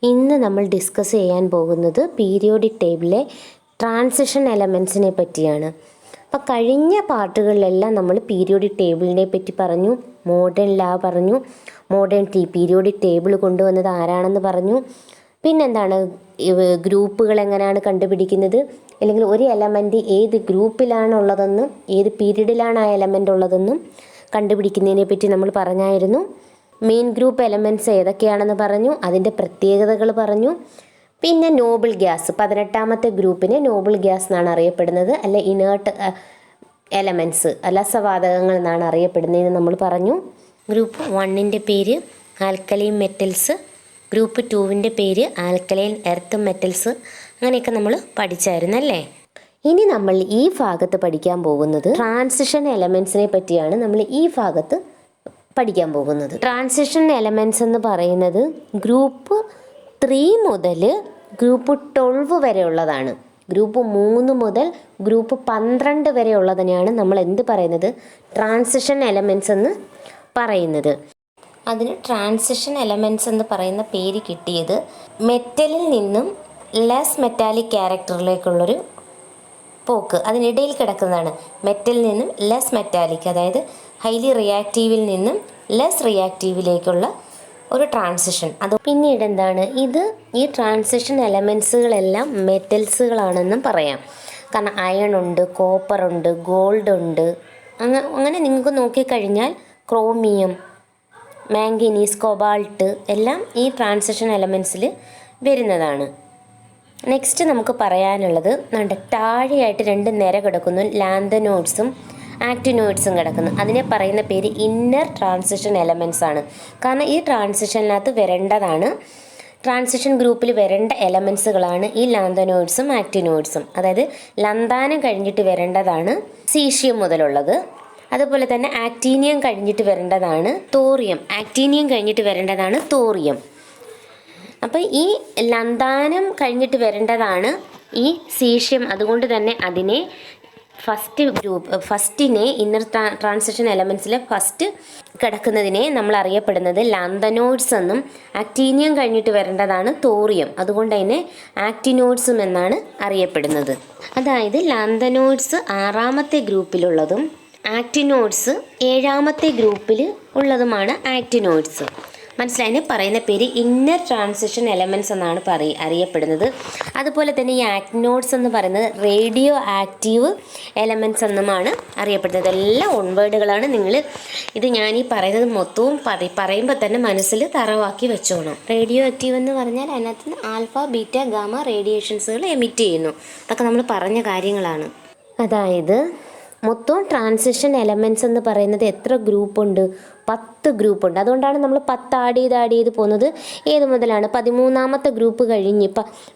ഇന്ന് നമ്മൾ ഡിസ്കസ് ചെയ്യാൻ പോകുന്നത് പീരിയോഡിക് ടേബിളിലെ ട്രാൻസിഷൻ എലമെൻസിനെ പറ്റിയാണ്. അപ്പോൾ കഴിഞ്ഞ പാർട്ടുകളിലെല്ലാം നമ്മൾ പീരിയോഡിക് ടേബിളിനെ പറ്റി പറഞ്ഞു, മോഡേൺ ലാ പറഞ്ഞു, മോഡേൺ പീരിയോഡിക് ടേബിൾ കൊണ്ടുവന്നത് ആരാണെന്ന് പറഞ്ഞു. പിന്നെന്താണ് ഗ്രൂപ്പുകൾ എങ്ങനെയാണ് കണ്ടുപിടിക്കുന്നത്, അല്ലെങ്കിൽ ഒരു എലമെൻറ്റ് ഏത് ഗ്രൂപ്പിലാണുള്ളതെന്നും ഏത് പീരീഡിലാണ് ആ എലമെൻ്റ് ഉള്ളതെന്നും കണ്ടുപിടിക്കുന്നതിനെ പറ്റി നമ്മൾ പറഞ്ഞായിരുന്നു. മെയിൻ ഗ്രൂപ്പ് എലമെൻറ്റ്സ് ഏതൊക്കെയാണെന്ന് പറഞ്ഞു, അതിൻ്റെ പ്രത്യേകതകൾ പറഞ്ഞു. പിന്നെ നോബിൾ ഗ്യാസ്, 18ാമത്തെ ഗ്രൂപ്പിനെ നോബിൾ ഗ്യാസ് എന്നാണ് അറിയപ്പെടുന്നത്, അല്ല ഇനേർട്ട് എലമെൻറ്റ്സ് അലസവാതകങ്ങൾ എന്നാണ് അറിയപ്പെടുന്നതെന്ന് നമ്മൾ പറഞ്ഞു. ഗ്രൂപ്പ് 1ൻ്റെ പേര് ആൽക്കലൈൻ മെറ്റൽസ്, ഗ്രൂപ്പ് 2വിൻ്റെ പേര് ആൽക്കലൈൻ എർത്ത് മെറ്റൽസ്. അങ്ങനെയൊക്കെ നമ്മൾ പഠിച്ചായിരുന്നല്ലേ. ഇനി നമ്മൾ ഈ ഭാഗത്ത് പഠിക്കാൻ പോകുന്നത് ട്രാൻസിഷൻ എലമെൻറ്റ്സിനെ പറ്റിയാണ്. നമ്മൾ ഈ ഭാഗത്ത് പഠിക്കാൻ പോകുന്നത് ട്രാൻസിഷൻ എലമെൻറ്റ്സ് എന്ന് പറയുന്നത് ഗ്രൂപ്പ് 3 മുതൽ ഗ്രൂപ്പ് 12 വരെ ഉള്ളതാണ്. ഗ്രൂപ്പ് 3 മുതൽ ഗ്രൂപ്പ് 12 വരെ ഉള്ളതിനെയാണ് നമ്മൾ എന്ത് പറയുന്നത്, ട്രാൻസിഷൻ എലമെൻറ്റ്സ് എന്ന് പറയുന്നത്. അതിന് ട്രാൻസിഷൻ എലമെൻറ്റ്സ് എന്ന് പറയുന്ന പേര് കിട്ടിയത് മെറ്റലിൽ നിന്നും ലെസ് മെറ്റാലിക് ക്യാരക്ടറിലേക്കുള്ളൊരു പോക്ക്, അതിനിടയിൽ കിടക്കുന്നതാണ്. മെറ്റലിൽ നിന്നും ലെസ് മെറ്റാലിക്, അതായത് ഹൈലി റിയാക്റ്റീവിൽ നിന്നും ലെസ് റിയാക്റ്റീവിലേക്കുള്ള ഒരു ട്രാൻസിഷൻ. അത് പിന്നീട് എന്താണ്, ഈ ട്രാൻസിഷൻ എലമെൻസുകളെല്ലാം മെറ്റൽസുകളാണെന്നും പറയാം. കാരണം അയൺ ഉണ്ട്, കോപ്പർ ഉണ്ട്, ഗോൾഡ് ഉണ്ട്. അങ്ങനെ നിങ്ങൾക്ക് നോക്കിക്കഴിഞ്ഞാൽ ക്രോമിയം, മാംഗനീസ്, കൊബാൾട്ട് എല്ലാം ഈ ട്രാൻസിഷൻ എലമെൻസിൽ വരുന്നതാണ്. നെക്സ്റ്റ് നമുക്ക് പറയാനുള്ളത്, താഴെയായിട്ട് 2 നിര കിടക്കുന്നു, ലാന്തനോയിഡ്സും ആക്റ്റിനോയിഡ്സും കിടക്കുന്നു. അതിനെ പറയുന്ന പേര് ഇന്നർ ട്രാൻസിഷൻ എലമെൻറ്റ്സ് ആണ്. കാരണം ഈ ട്രാൻസിഷനിനകത്ത് വരേണ്ടതാണ്, ട്രാൻസിഷൻ ഗ്രൂപ്പിൽ വരേണ്ട എലമെൻസുകളാണ് ഈ ലാന്തനോയിഡ്സും ആക്റ്റിനോയിഡ്സും. അതായത് ലന്താനം കഴിഞ്ഞിട്ട് വരേണ്ടതാണ് സീഷ്യം മുതലുള്ളത്. അതുപോലെ തന്നെ ആക്ടീനിയം കഴിഞ്ഞിട്ട് വരേണ്ടതാണ് തോറിയം, ആക്ടീനിയം കഴിഞ്ഞിട്ട് വരേണ്ടതാണ് തോറിയം. അപ്പോൾ ഈ ലന്താനം കഴിഞ്ഞിട്ട് വരേണ്ടതാണ് ഈ സീഷ്യം. അതുകൊണ്ട് തന്നെ അതിനെ ഫസ്റ്റിനെ ഇന്നർ ട്രാൻസിഷൻ എലമെൻറ്റ്സിലെ ഫസ്റ്റ് കിടക്കുന്നതിനെ നമ്മൾ അറിയപ്പെടുന്നത് ലാന്തനോയിഡ്സ് എന്നും, ആക്ടീനിയം കഴിഞ്ഞിട്ട് വരേണ്ടതാണ് തോറിയം, അതുകൊണ്ട് തന്നെ ആക്റ്റിനോയിഡ്സും എന്നാണ് അറിയപ്പെടുന്നത്. അതായത് ലാന്തനോയിഡ്സ് 6ാമത്തെ ഗ്രൂപ്പിലുള്ളതും ആക്റ്റിനോയിഡ്സ് 7ാമത്തെ ഗ്രൂപ്പിൽ ഉള്ളതുമാണ് ആക്റ്റിനോയിഡ്സ്. മനസ്സിലായതിന് പറയുന്ന പേര് ഇന്നർ ട്രാൻസിഷൻ എലമെൻറ്റ്സ് എന്നാണ് അറിയപ്പെടുന്നത്. അതുപോലെ തന്നെ ഈ ആക്റ്റിനോയിഡ്സ് എന്ന് പറയുന്നത് റേഡിയോ ആക്റ്റീവ് എലമെൻറ്റ്സ് എന്നുമാണ് അറിയപ്പെടുന്നത്. എല്ലാം ഓൺവേർഡുകളാണ്. ഇത് ഞാൻ ഈ പറയുന്നത് മൊത്തവും പറയുമ്പോൾ തന്നെ മനസ്സിൽ തറവാക്കി വെച്ചോണം. റേഡിയോ ആക്റ്റീവ് എന്ന് പറഞ്ഞാൽ അതിനകത്ത് ആൽഫ, ബീറ്റ, ഗാമ റേഡിയേഷൻസുകൾ എമിറ്റ് ചെയ്യുന്നു. അതൊക്കെ നമ്മൾ പറഞ്ഞ കാര്യങ്ങളാണ്. അതായത് മൊത്തം ട്രാൻസിഷൻ എലമെൻറ്റ്സ് എന്ന് പറയുന്നത് എത്ര ഗ്രൂപ്പുണ്ട്, 10 ഗ്രൂപ്പുണ്ട്. അതുകൊണ്ടാണ് നമ്മൾ 10 ആഡ് ചെയ്ത് പോകുന്നത്. ഏത് മുതലാണ്, 13ാമത്തെ ഗ്രൂപ്പ് കഴിഞ്ഞ്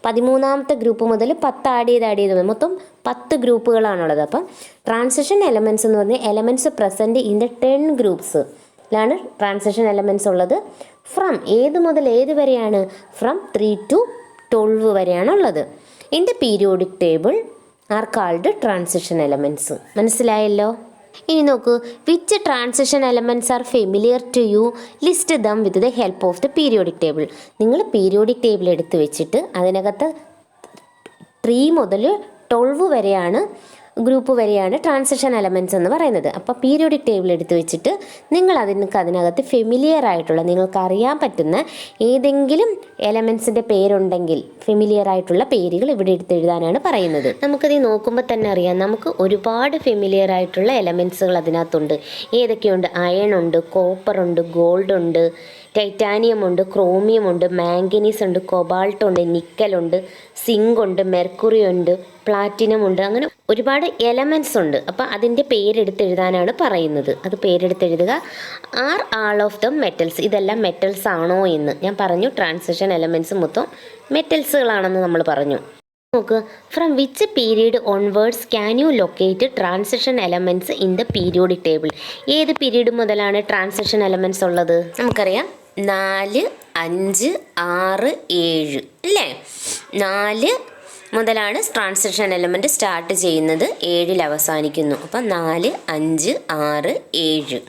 13ാമത്തെ ഗ്രൂപ്പ് മുതൽ 10 ആഡ് ചെയ്ത് മൊത്തം 10 ഗ്രൂപ്പുകളാണുള്ളത്. അപ്പം ട്രാൻസിഷൻ എലമെൻറ്റ്സ് എന്ന് പറഞ്ഞാൽ എലമെൻറ്റ്സ് പ്രസൻറ്റ് ഇൻ ദ 10 ഗ്രൂപ്പ്സിലാണ് ട്രാൻസിഷൻ എലമെൻറ്റ്സ് ഉള്ളത്. ഫ്രം ഏത് മുതൽ ഏത് വരെയാണ്, ഫ്രം 3 to 12 വരെയാണുള്ളത്. In the periodic table are called transition elements. മനസ്സിലായല്ലോ. ഇനി നോക്കൂ, which transition elements are familiar to you, list them with the help of the periodic table. നിങ്ങൾ പീരിയോഡിക് ടേബിൾ എടുത്ത് വെച്ചിട്ട് അതിനകത്ത് 3 മുതൽ 12 വരെയാണ് ഗ്രൂപ്പ് വരെയാണ് ട്രാൻസിഷൻ എലമെൻറ്റ്സ് എന്ന് പറയുന്നത്. അപ്പോൾ പീരിയോഡിക് ടേബിൾ എടുത്ത് വെച്ചിട്ട് നിങ്ങൾ അതിനകത്ത് ഫെമിലിയർ ആയിട്ടുള്ള, നിങ്ങൾക്ക് അറിയാൻ പറ്റുന്ന ഏതെങ്കിലും എലമെൻറ്റ്സിൻ്റെ പേരുണ്ടെങ്കിൽ ഫെമിലിയർ ആയിട്ടുള്ള പേരുകൾ ഇവിടെ എടുത്തെഴുതാനാണ് പറയുന്നത്. നമുക്കത് നോക്കുമ്പോൾ തന്നെ അറിയാം, നമുക്ക് ഒരുപാട് ഫെമിലിയർ ആയിട്ടുള്ള എലമെൻറ്റ്സുകൾ അതിനകത്തുണ്ട്. ഏതൊക്കെയുണ്ട്, അയൺ ഉണ്ട്, കോപ്പർ ഉണ്ട്, ഗോൾഡ് ഉണ്ട്, ടൈറ്റാനിയം ഉണ്ട്, ക്രോമിയം ഉണ്ട്, മാംഗനീസ് ഉണ്ട്, കൊബാൾട്ട് ഉണ്ട്, നിക്കലുണ്ട്, സിങ്ക് ഉണ്ട്, മെർക്കുറി ഉണ്ട്, പ്ലാറ്റിനം ഉണ്ട്. അങ്ങനെ ഒരുപാട് എലമെൻറ്റ്സ് ഉണ്ട്. അപ്പോൾ അതിൻ്റെ പേരെടുത്ത് എഴുതാനാണ് പറയുന്നത്. അത് പേരെടുത്തെഴുതുക. Are all of them metals, ഇതെല്ലാം മെറ്റൽസ് ആണോ എന്ന് ഞാൻ പറഞ്ഞു. ട്രാൻസിഷൻ എലമെൻറ്റ്സ് മൊത്തം മെറ്റൽസുകളാണെന്ന് നമ്മൾ പറഞ്ഞു. നോക്ക്, from which period onwards can you locate transition elements in the periodic table. ഏത് പീരീഡ് മുതലാണ് ട്രാൻസിഷൻ എലമെൻറ്റ്സ് ഉള്ളത്? നമുക്കറിയാം 4, 5, 6, 7 അല്ലേ. 4 മുതലാണ് ട്രാൻസിഷൻ എലമെൻറ്റ് സ്റ്റാർട്ട് ചെയ്യുന്നത്, 7ൽ അവസാനിക്കുന്നു. അപ്പം 4, 5, 6, 7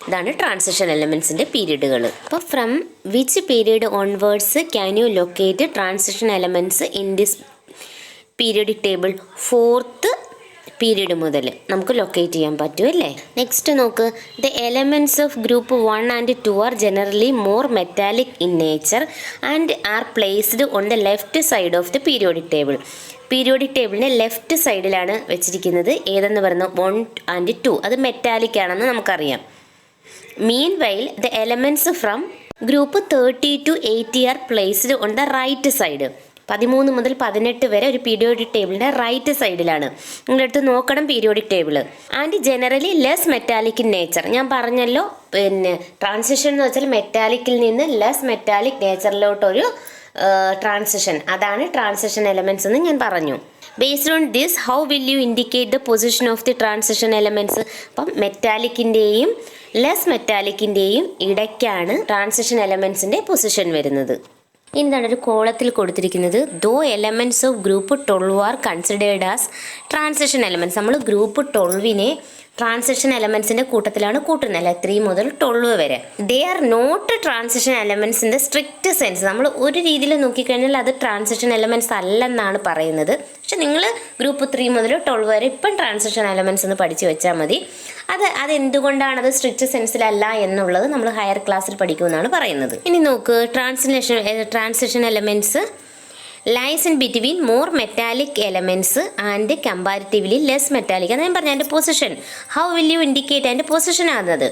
ഇതാണ് ട്രാൻസിഷൻ എലമെൻസിൻ്റെ പീരീഡുകൾ. അപ്പോൾ from which period onwards can you locate transition elements in this periodic table? 4th period മുതൽ നമുക്ക് ലൊക്കേറ്റ് ചെയ്യാൻ പറ്റും അല്ലേ. നെക്സ്റ്റ് നോക്ക്, the elements of group 1 and 2 are generally more metallic in nature and are placed on the left side of the periodic table. Periodic ടേബിളിൻ്റെ left സൈഡിലാണ് വെച്ചിരിക്കുന്നത്. ഏതെന്ന് പറയുന്നത് 1 and 2, അത് മെറ്റാലിക് ആണെന്ന് നമുക്കറിയാം. Meanwhile the elements from group 30 to 80 are placed on the right side. 13 മുതൽ 18 വരെ ഒരു പീരിയോഡിക് ടേബിളിൻ്റെ റൈറ്റ് സൈഡിലാണ്. നിങ്ങളെടുത്ത് നോക്കണം periodic table. And generally less metallic in nature. ഞാൻ പറഞ്ഞല്ലോ, പിന്നെ ട്രാൻസിഷൻ എന്ന് വെച്ചാൽ മെറ്റാലിക്കിൽ നിന്ന് ലെസ് മെറ്റാലിക് നേച്ചറിലോട്ടൊരു ട്രാൻസിഷൻ, അതാണ് ട്രാൻസിഷൻ എലമെൻറ്റ്സ് എന്ന് ഞാൻ പറഞ്ഞു. Based on this how will you indicate the position of the transition elements? അപ്പം മെറ്റാലിക്കിൻ്റെയും ലെസ് മെറ്റാലിക്കിൻ്റെയും ഇടയ്ക്കാണ് ട്രാൻസിഷൻ എലമെൻറ്റ്സിൻ്റെ പൊസിഷൻ വരുന്നത്. എന്താണ് ഒരു കോളത്തിൽ കൊടുത്തിരിക്കുന്നത്? Though elements of group 12 are considered as transition elements. നമ്മൾ ഗ്രൂപ്പ് 12നെ ട്രാൻസിഷൻ എലമെൻറ്റ്സിൻ്റെ കൂട്ടത്തിലാണ് കൂട്ടുന്നത്, അല്ല 3 മുതൽ 12 വരെ. They are not transition elements in the strict sense. നമ്മൾ ഒരു രീതിയിൽ നോക്കിക്കഴിഞ്ഞാൽ അത് ട്രാൻസിഷൻ എലമെൻറ്റ്സ് അല്ലെന്നാണ് പറയുന്നത്. പക്ഷെ നിങ്ങൾ ഗ്രൂപ്പ് 3 മുതൽ 12 വരെ ഇപ്പം ട്രാൻസിഷൻ എലമെൻറ്റ്സ് എന്ന് പഠിച്ചു വെച്ചാൽ മതി. അതെന്തുകൊണ്ടാണ് അത് സ്ട്രിക്റ്റ് സെൻസിലല്ല എന്നുള്ളത് നമ്മൾ ഹയർ ക്ലാസ്സിൽ പഠിക്കുമെന്നാണ് പറയുന്നത്. ഇനി നോക്ക്, transition elements lies in between more metallic elements and comparatively less metallic. അത് ഞാൻ പറഞ്ഞു അതിൻ്റെ position. How will you indicate അതിൻ്റെ പൊസിഷൻ ആകുന്നത്?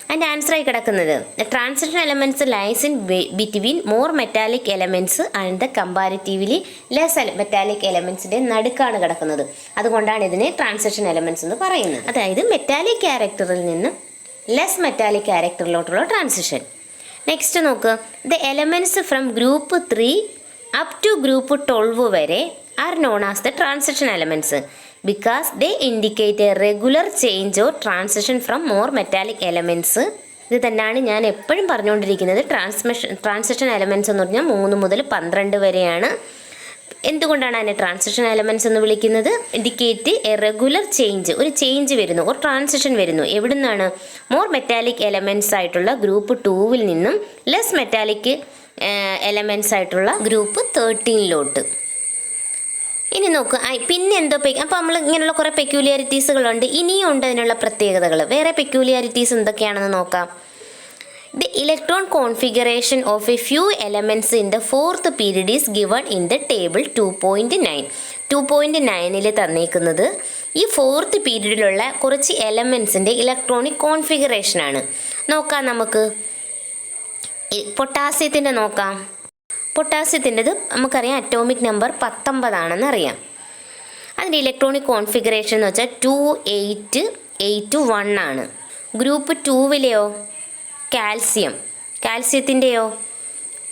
അതിൻ്റെ ആൻസറായി കിടക്കുന്നത് transition elements lies in between more metallic elements and the comparatively less metallic എലമെൻറ്റ്സിൻ്റെ നടുക്കാണ് കിടക്കുന്നത്. അതുകൊണ്ടാണ് ഇതിനെ ട്രാൻസിഷൻ എലമെൻറ്റ്സ് എന്ന് പറയുന്നത്. അതായത് മെറ്റാലിക് ക്യാരക്ടറിൽ നിന്ന് ലെസ് മെറ്റാലിക് ക്യാരക്ടറിലോട്ടുള്ള ട്രാൻസിഷൻ. നെക്സ്റ്റ് നോക്ക്, the elements from group 3 up to group 12 വരെ are known as the transition elements because they indicate a regular change or transition from more metallic elements. ഇത് തന്നെയാണ് ഞാൻ എപ്പോഴും പറഞ്ഞുകൊണ്ടിരിക്കുന്നത്. ട്രാൻസിഷൻ എലമെൻറ്റ്സ് എന്ന് പറഞ്ഞാൽ 3 മുതൽ 12 വരെയാണ്. എന്തുകൊണ്ടാണ് അതിനെ ട്രാൻസിഷൻ എലമെൻറ്റ്സ് എന്ന് വിളിക്കുന്നത്? ഇൻഡിക്കേറ്റ് എ റെഗുലർ ചേഞ്ച്, ഒരു ചേഞ്ച് വരുന്നു, ഒരു ട്രാൻസിഷൻ വരുന്നു. എവിടെ നിന്നാണ്? മോർ മെറ്റാലിക് എലമെൻറ്റ്സ് ആയിട്ടുള്ള ഗ്രൂപ്പ് 2 നിന്നും ലെസ് മെറ്റാലിക് എലമെൻറ്റ്സ് ആയിട്ടുള്ള ഗ്രൂപ്പ് 13 ഇനി നോക്ക്, പിന്നെ എന്തോ അപ്പോൾ നമ്മൾ ഇങ്ങനെയുള്ള കുറേ പെക്യൂലിയാരിറ്റീസുകളുണ്ട്. ഇനിയും ഉണ്ട് അതിനുള്ള പ്രത്യേകതകൾ. വേറെ പെക്യൂലിയാരിറ്റീസ് എന്തൊക്കെയാണെന്ന് നോക്കാം. The electron configuration of A few elements in the 4th period is given in the table 2.9. 2.9 തന്നേക്കുന്നത് ഈ 4th പീരീഡിലുള്ള കുറച്ച് എലമെൻറ്റ്സിൻ്റെ ഇലക്ട്രോണിക് കോൺഫിഗറേഷനാണ്. നോക്കാം നമുക്ക്. പൊട്ടാസ്യത്തിൻ്റെ നോക്കാം. പൊട്ടാസ്യത്തിൻ്റെത് നമുക്കറിയാം അറ്റോമിക് നമ്പർ 19 ആണെന്ന് അറിയാം. അതിൻ്റെ ഇലക്ട്രോണിക് കോൺഫിഗറേഷൻ എന്ന് വെച്ചാൽ 288 ആണ്. ഗ്രൂപ്പ് 2 കാൽസ്യത്തിൻ്റെയോ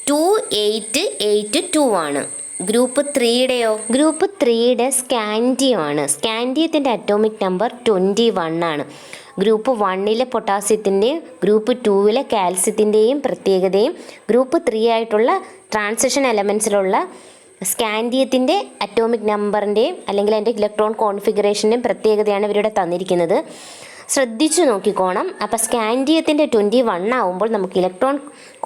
2882 ആണ്. ഗ്രൂപ്പ് 3 ഗ്രൂപ്പ് 3 സ്കാൻഡിയം ആണ്. സ്കാൻഡിയത്തിൻ്റെ അറ്റോമിക് നമ്പർ 21 ആണ്. ഗ്രൂപ്പ് 1 പൊട്ടാസ്യത്തിൻ്റെയും ഗ്രൂപ്പ് 2 കാൽസ്യത്തിൻ്റെയും പ്രത്യേകതയും ഗ്രൂപ്പ് 3 ആയിട്ടുള്ള ട്രാൻസിഷൻ എലമെൻറ്റ്സിലുള്ള സ്കാൻഡിയത്തിൻ്റെ അറ്റോമിക് നമ്പറിൻ്റെയും അല്ലെങ്കിൽ അതിൻ്റെ ഇലക്ട്രോൺ കോൺഫിഗറേഷൻ്റെയും പ്രത്യേകതയാണ് ഇവരുടെ തന്നിരിക്കുന്നത്. ശ്രദ്ധിച്ചു നോക്കിക്കോണം. അപ്പോൾ സ്കാൻഡിയത്തിൻ്റെ 21 ആവുമ്പോൾ നമുക്ക് ഇലക്ട്രോൺ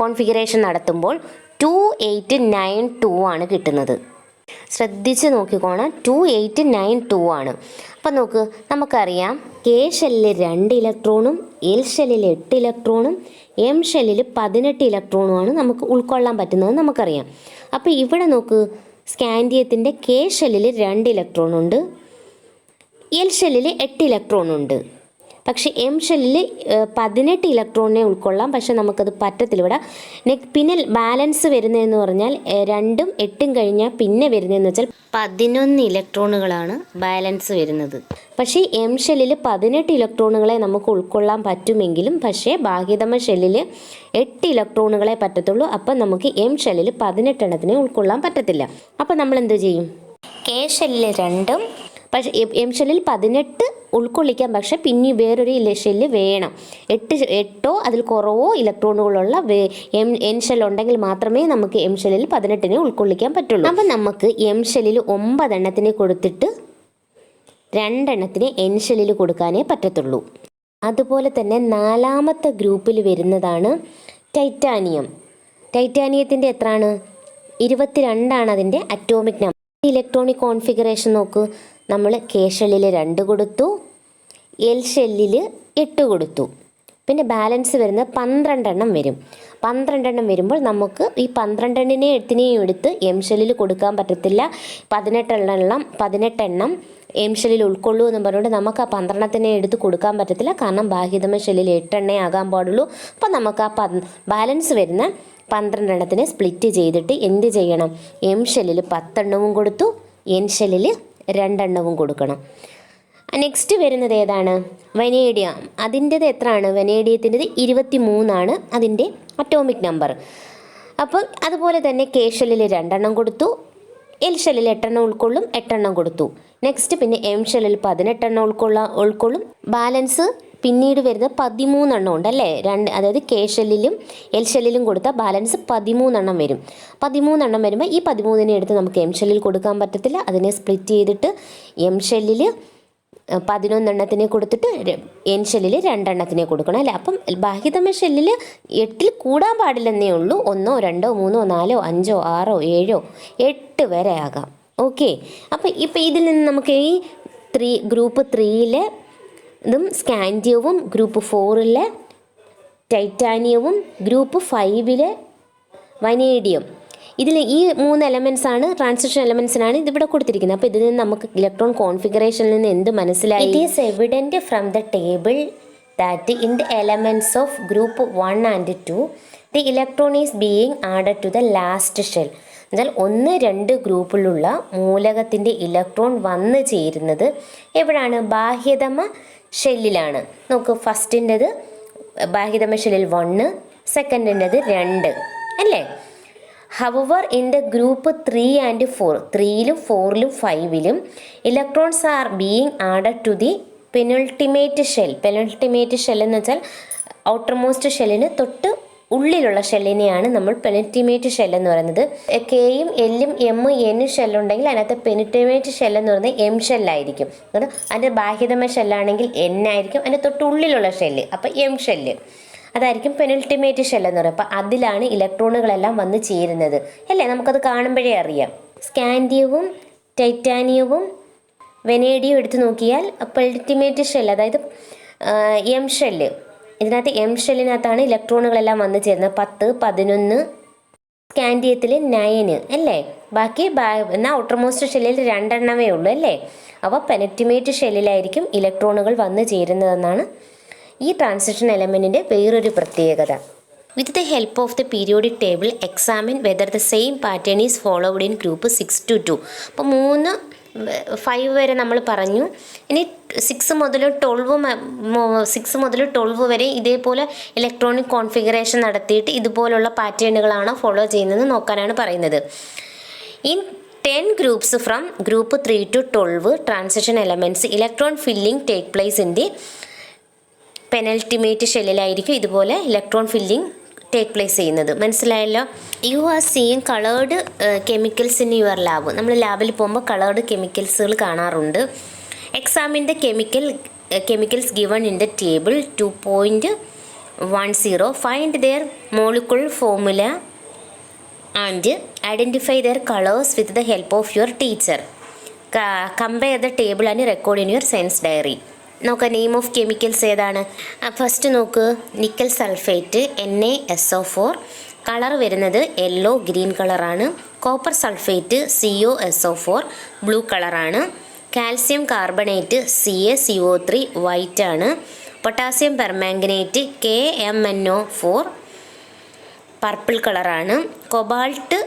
കോൺഫിഗറേഷൻ നടത്തുമ്പോൾ 2892 ആണ് കിട്ടുന്നത്. ശ്രദ്ധിച്ച് നോക്കിക്കോണം, 2892 ആണ്. അപ്പം നോക്ക്, നമുക്കറിയാം കെ ഷെല്ലിൽ 2 ഇലക്ട്രോണും എൽ ഷെല്ലിൽ 8 ഇലക്ട്രോണും എം ഷെല്ലിൽ 18 ഇലക്ട്രോണുമാണ് നമുക്ക് ഉൾക്കൊള്ളാൻ പറ്റുന്നത് നമുക്കറിയാം. അപ്പോൾ ഇവിടെ നോക്ക്, സ്കാൻഡിയത്തിൻ്റെ കെ ഷെല്ലിൽ 2 ഇലക്ട്രോണുണ്ട്, എൽ ഷെല്ലിൽ 8 ഇലക്ട്രോണുണ്ട്. പക്ഷേ എം ഷെല്ലിൽ 18 ഇലക്ട്രോണിനെ ഉൾക്കൊള്ളാം. പക്ഷെ നമുക്കത് പറ്റത്തില്ല ഇവിടെ. പിന്നെ ബാലൻസ് വരുന്നതെന്ന് പറഞ്ഞാൽ 2ഉം 8ഉം കഴിഞ്ഞാൽ പിന്നെ വരുന്നതെന്ന് വെച്ചാൽ 11 ഇലക്ട്രോണുകളാണ് ബാലൻസ് വരുന്നത്. പക്ഷേ എം ഷെല്ലിൽ 18 ഇലക്ട്രോണുകളെ നമുക്ക് ഉൾക്കൊള്ളാൻ പറ്റുമെങ്കിലും പക്ഷേ ബാഹ്യതമ ഷെല്ലിൽ 8 ഇലക്ട്രോണുകളെ പറ്റത്തുള്ളൂ. അപ്പം നമുക്ക് എം ഷെല്ലിൽ 18 എണ്ണത്തിനെ ഉൾക്കൊള്ളാൻ പറ്റത്തില്ല. അപ്പം നമ്മൾ എന്ത് ചെയ്യും? കെ ഷെല്ലിൽ 2ഉം പക്ഷേ എം ഷെല്ലിൽ 18 ഉൾക്കൊള്ളിക്കാം. പക്ഷേ പിന്നെ വേറൊരു ഷെല്ല് വേണം. 8 അതിൽ കുറവോ ഇലക്ട്രോണുകളുള്ള എൻ ഷെൽ ഉണ്ടെങ്കിൽ മാത്രമേ നമുക്ക് എം ഷെല്ലിൽ 18 ഉൾക്കൊള്ളിക്കാൻ പറ്റുള്ളൂ. അപ്പം നമുക്ക് എം ഷെല്ലിൽ 9 എണ്ണത്തിനെ കൊടുത്തിട്ട് 2 എണ്ണത്തിന് എൻ ഷെല്ലിൽ കൊടുക്കാനേ പറ്റത്തുള്ളൂ. അതുപോലെ തന്നെ 4ാമത്തെ ഗ്രൂപ്പിൽ വരുന്നതാണ് ടൈറ്റാനിയം. ടൈറ്റാനിയത്തിൻ്റെ എത്രയാണ്? 22 അതിൻ്റെ അറ്റോമിക് നമ്പർ. ഇലക്ട്രോണിക് കോൺഫിഗറേഷൻ നോക്കൂ. നമ്മൾ കെ ഷെല്ലിൽ 2 കൊടുത്തു, എൽ ഷെല്ലിൽ 8 കൊടുത്തു. പിന്നെ ബാലൻസ് വരുന്നത് 12 വരും. 12 വരുമ്പോൾ നമുക്ക് ഈ 12നെയും എടുത്ത് എം ഷെല്ലിൽ കൊടുക്കാൻ പറ്റത്തില്ല. 18 എം ഷെല്ലിൽ ഉൾക്കൊള്ളൂ എന്ന് പറഞ്ഞുകൊണ്ട് നമുക്ക് ആ 12 എടുത്ത് കൊടുക്കാൻ പറ്റത്തില്ല. കാരണം ബാഹ്യതമ ഷെല്ലിൽ 8 ആകാൻ പാടുള്ളൂ. അപ്പോൾ നമുക്ക് ആ ബാലൻസ് വരുന്ന 12 സ്പ്ലിറ്റ് ചെയ്തിട്ട് എന്ത് ചെയ്യണം? എം ഷെല്ലിൽ 10 കൊടുത്തു, എൻ ഷെല്ലിൽ 2 കൊടുക്കണം. നെക്സ്റ്റ് വരുന്നത് ഏതാണ്? വനേഡിയം. അതിൻ്റെത് എത്രയാണ്? വനേഡിയത്തിൻ്റെത് 23 അതിൻ്റെ അറ്റോമിക് നമ്പർ. അപ്പോൾ അതുപോലെ തന്നെ കെ ഷെല്ലിൽ 2 കൊടുത്തു, എൽ ഷെല്ലിൽ 8 ഉൾക്കൊള്ളും, 8 കൊടുത്തു. നെക്സ്റ്റ് പിന്നെ എം ഷെല്ലിൽ 18 ഉൾക്കൊള്ളും. ബാലൻസ് പിന്നീട് വരുന്നത് 13 ഉണ്ടല്ലേ? അതായത് കെ ഷെല്ലിലും എൽ ഷെല്ലിലും കൊടുത്താൽ ബാലൻസ് 13 വരും. 13 വരുമ്പോൾ ഈ 13 എടുത്ത് നമുക്ക് എം ഷെല്ലിൽ കൊടുക്കാൻ പറ്റത്തില്ല. അതിനെ സ്പ്ലിറ്റ് ചെയ്തിട്ട് എം ഷെല്ലിൽ 11 കൊടുത്തിട്ട് എൻ ഷെല്ലിൽ 2 കൊടുക്കണം അല്ലേ? അപ്പം ബാഹ്യതമ ഷെല്ലിൽ 8 കൂടാൻ പാടില്ലെന്നേ ഉള്ളൂ. 1, 2, 3, 4, 5, 6, 7, 8 വരെ ആകാം. ഓക്കെ. അപ്പം ഇപ്പം ഇതിൽ നിന്ന് നമുക്ക് ഈ ഗ്രൂപ്പ് 3 ഇതും സ്കാൻഡിയവും, ഗ്രൂപ്പ് 4 ടൈറ്റാനിയവും, ഗ്രൂപ്പ് 5 വനേഡിയം, ഇതിൽ ഈ 3 എലമെൻറ്റ്സ് ആണ്, ട്രാൻസിഷൻ എലമെൻറ്റ്സിനാണ് ഇതിവിടെ കൊടുത്തിരിക്കുന്നത്. അപ്പോൾ ഇതിൽ നിന്ന് നമുക്ക് ഇലക്ട്രോൺ കോൺഫിഗറേഷനിൽ നിന്ന് എന്ത് മനസ്സിലായി? It is evident from the table that in the elements of group 1 and 2 the electron is being added to the last shell. എന്നാൽ 1, 2 ഗ്രൂപ്പിലുള്ള മൂലകത്തിൻ്റെ ഇലക്ട്രോൺ വന്നു ചേരുന്നത് എവിടെയാണ്? ബാഹ്യതമ ഷെല്ലിലാണ്. നോക്ക്, ഫസ്റ്റിൻ്റെത് ബാഹ്യതമ ഷെല്ലിൽ 1, സെക്കൻഡിൻ്റെത് 2 അല്ലേ? However, in the group 3 and 4, 3ലും 4ലും 5ലും electrons are being added to the penultimate shell. penultimate shell എന്ന് വെച്ചാൽ ഔട്ടർമോസ്റ്റ് ഷെല്ലിന് തൊട്ട് ഉള്ളിലുള്ള ഷെല്ലിനെയാണ് നമ്മൾ പെനിറ്റിമേറ്റ് ഷെൽ എന്ന് പറയുന്നത്. കെയും എല്ലും എമ്മും എന്നും ഷെല്ലുണ്ടെങ്കിൽ അതിനകത്ത് പെനിറ്റിമേറ്റ് ഷെൽ എന്ന് പറയുന്നത് എം ഷെല്ലായിരിക്കും. അതിൻ്റെ ബാഹ്യതമ ഷെല്ലാണെങ്കിൽ എൻ ആയിരിക്കും. അതിൻ്റെ തൊട്ടുള്ളിലുള്ള ഷെല്ല് അപ്പോൾ എം ഷെല്ല്, അതായിരിക്കും പെനിൾട്ടിമേറ്റ് ഷെൽ എന്ന് പറയുന്നത്. അപ്പോൾ അതിലാണ് ഇലക്ട്രോണുകളെല്ലാം വന്ന് ചേരുന്നത് അല്ലേ? നമുക്കത് കാണുമ്പോഴേ അറിയാം. സ്കാൻഡിയവും ടൈറ്റാനിയവും വെനേഡിയം എടുത്ത് നോക്കിയാൽ പെൾട്ടിമേറ്റ് ഷെൽ, അതായത് എം ഷെല്ല്, ഇതിനകത്ത് എം ഷെല്ലിനകത്താണ് ഇലക്ട്രോണുകളെല്ലാം വന്ന് ചേരുന്നത്. 10, 11, സ്കാൻഡിയത്തിൽ 9 അല്ലേ? ബാക്കി എന്നാൽ ഔട്ടർമോസ്റ്റ് ഷെല്ലിൽ 2 ഉള്ളൂ അല്ലേ? അപ്പോൾ പെനിറ്റിമേറ്റ് ഷെല്ലിലായിരിക്കും ഇലക്ട്രോണുകൾ വന്ന് ചേരുന്നതെന്നാണ് ഈ ട്രാൻസിഷൻ എലമെൻറ്റിൻ്റെ വേറൊരു പ്രത്യേകത. വിത്ത് the help of the periodic table examine whether the same pattern is followed in group 6 to 2. അപ്പോൾ 3, 5 വരെ നമ്മൾ പറഞ്ഞു. ഇനി 6 മുതൽ 12 വരെ ഇതേപോലെ ഇലക്ട്രോണിക് കോൺഫിഗറേഷൻ നടത്തിയിട്ട് ഇതുപോലുള്ള പാറ്റേണുകളാണ് ഫോളോ ചെയ്യുന്നത് നോക്കാനാണ് പറയുന്നത്. In 10 groups from group 3 to 12 transition elements electron filling take place in the penultimate ഷെല്ലിലായിരിക്കും ഇതുപോലെ ഇലക്ട്രോൺ ഫില്ലിംഗ് ടേക്ക് പ്ലേസ് ചെയ്യുന്നത്. മനസ്സിലായല്ലോ? You are seeing coloured chemicals in your lab. നമ്മൾ ലാബിൽ പോകുമ്പോൾ കളേർഡ് കെമിക്കൽസുകൾ കാണാറുണ്ട്. Examine the chemicals given in the table 2.10. Find their molecular formula and identify their colours with the help of your teacher. Compare the table and record in your science diary. നോക്കാം name of chemicals ഏതാണ്. First നോക്ക്, nickel sulphate NaSO4, colour വരുന്നത് yellow green കളറാണ്. Copper sulphate COSO4 blue കളറാണ്. Calcium carbonate CaCO3 white ആണ്. Potassium permanganate KMnO4 purple കളറാണ്. Cobalt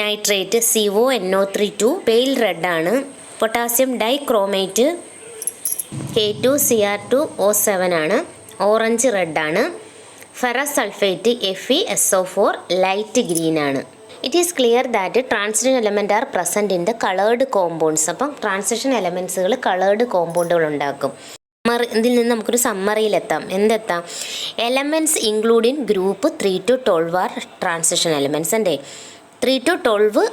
nitrate CONO3 pale red ആണ്. Potassium dichromate K2Cr2O7 ആണ്, ഓറഞ്ച് റെഡ് ആണ്. Ferrous sulphate FeSO4 light green ആണ്. It is clear that transition element are present in the coloured compounds. അപ്പം transition എലമെൻറ്റ്സുകൾ coloured കോമ്പൗണ്ടുകൾ ഉണ്ടാക്കും. ഇതിൽ നിന്ന് നമുക്കൊരു സമ്മറിയിലെത്താം. എന്തെത്താം? Elements include in group 3 to 12 are transition elements. എൻ്റെ 3 to 12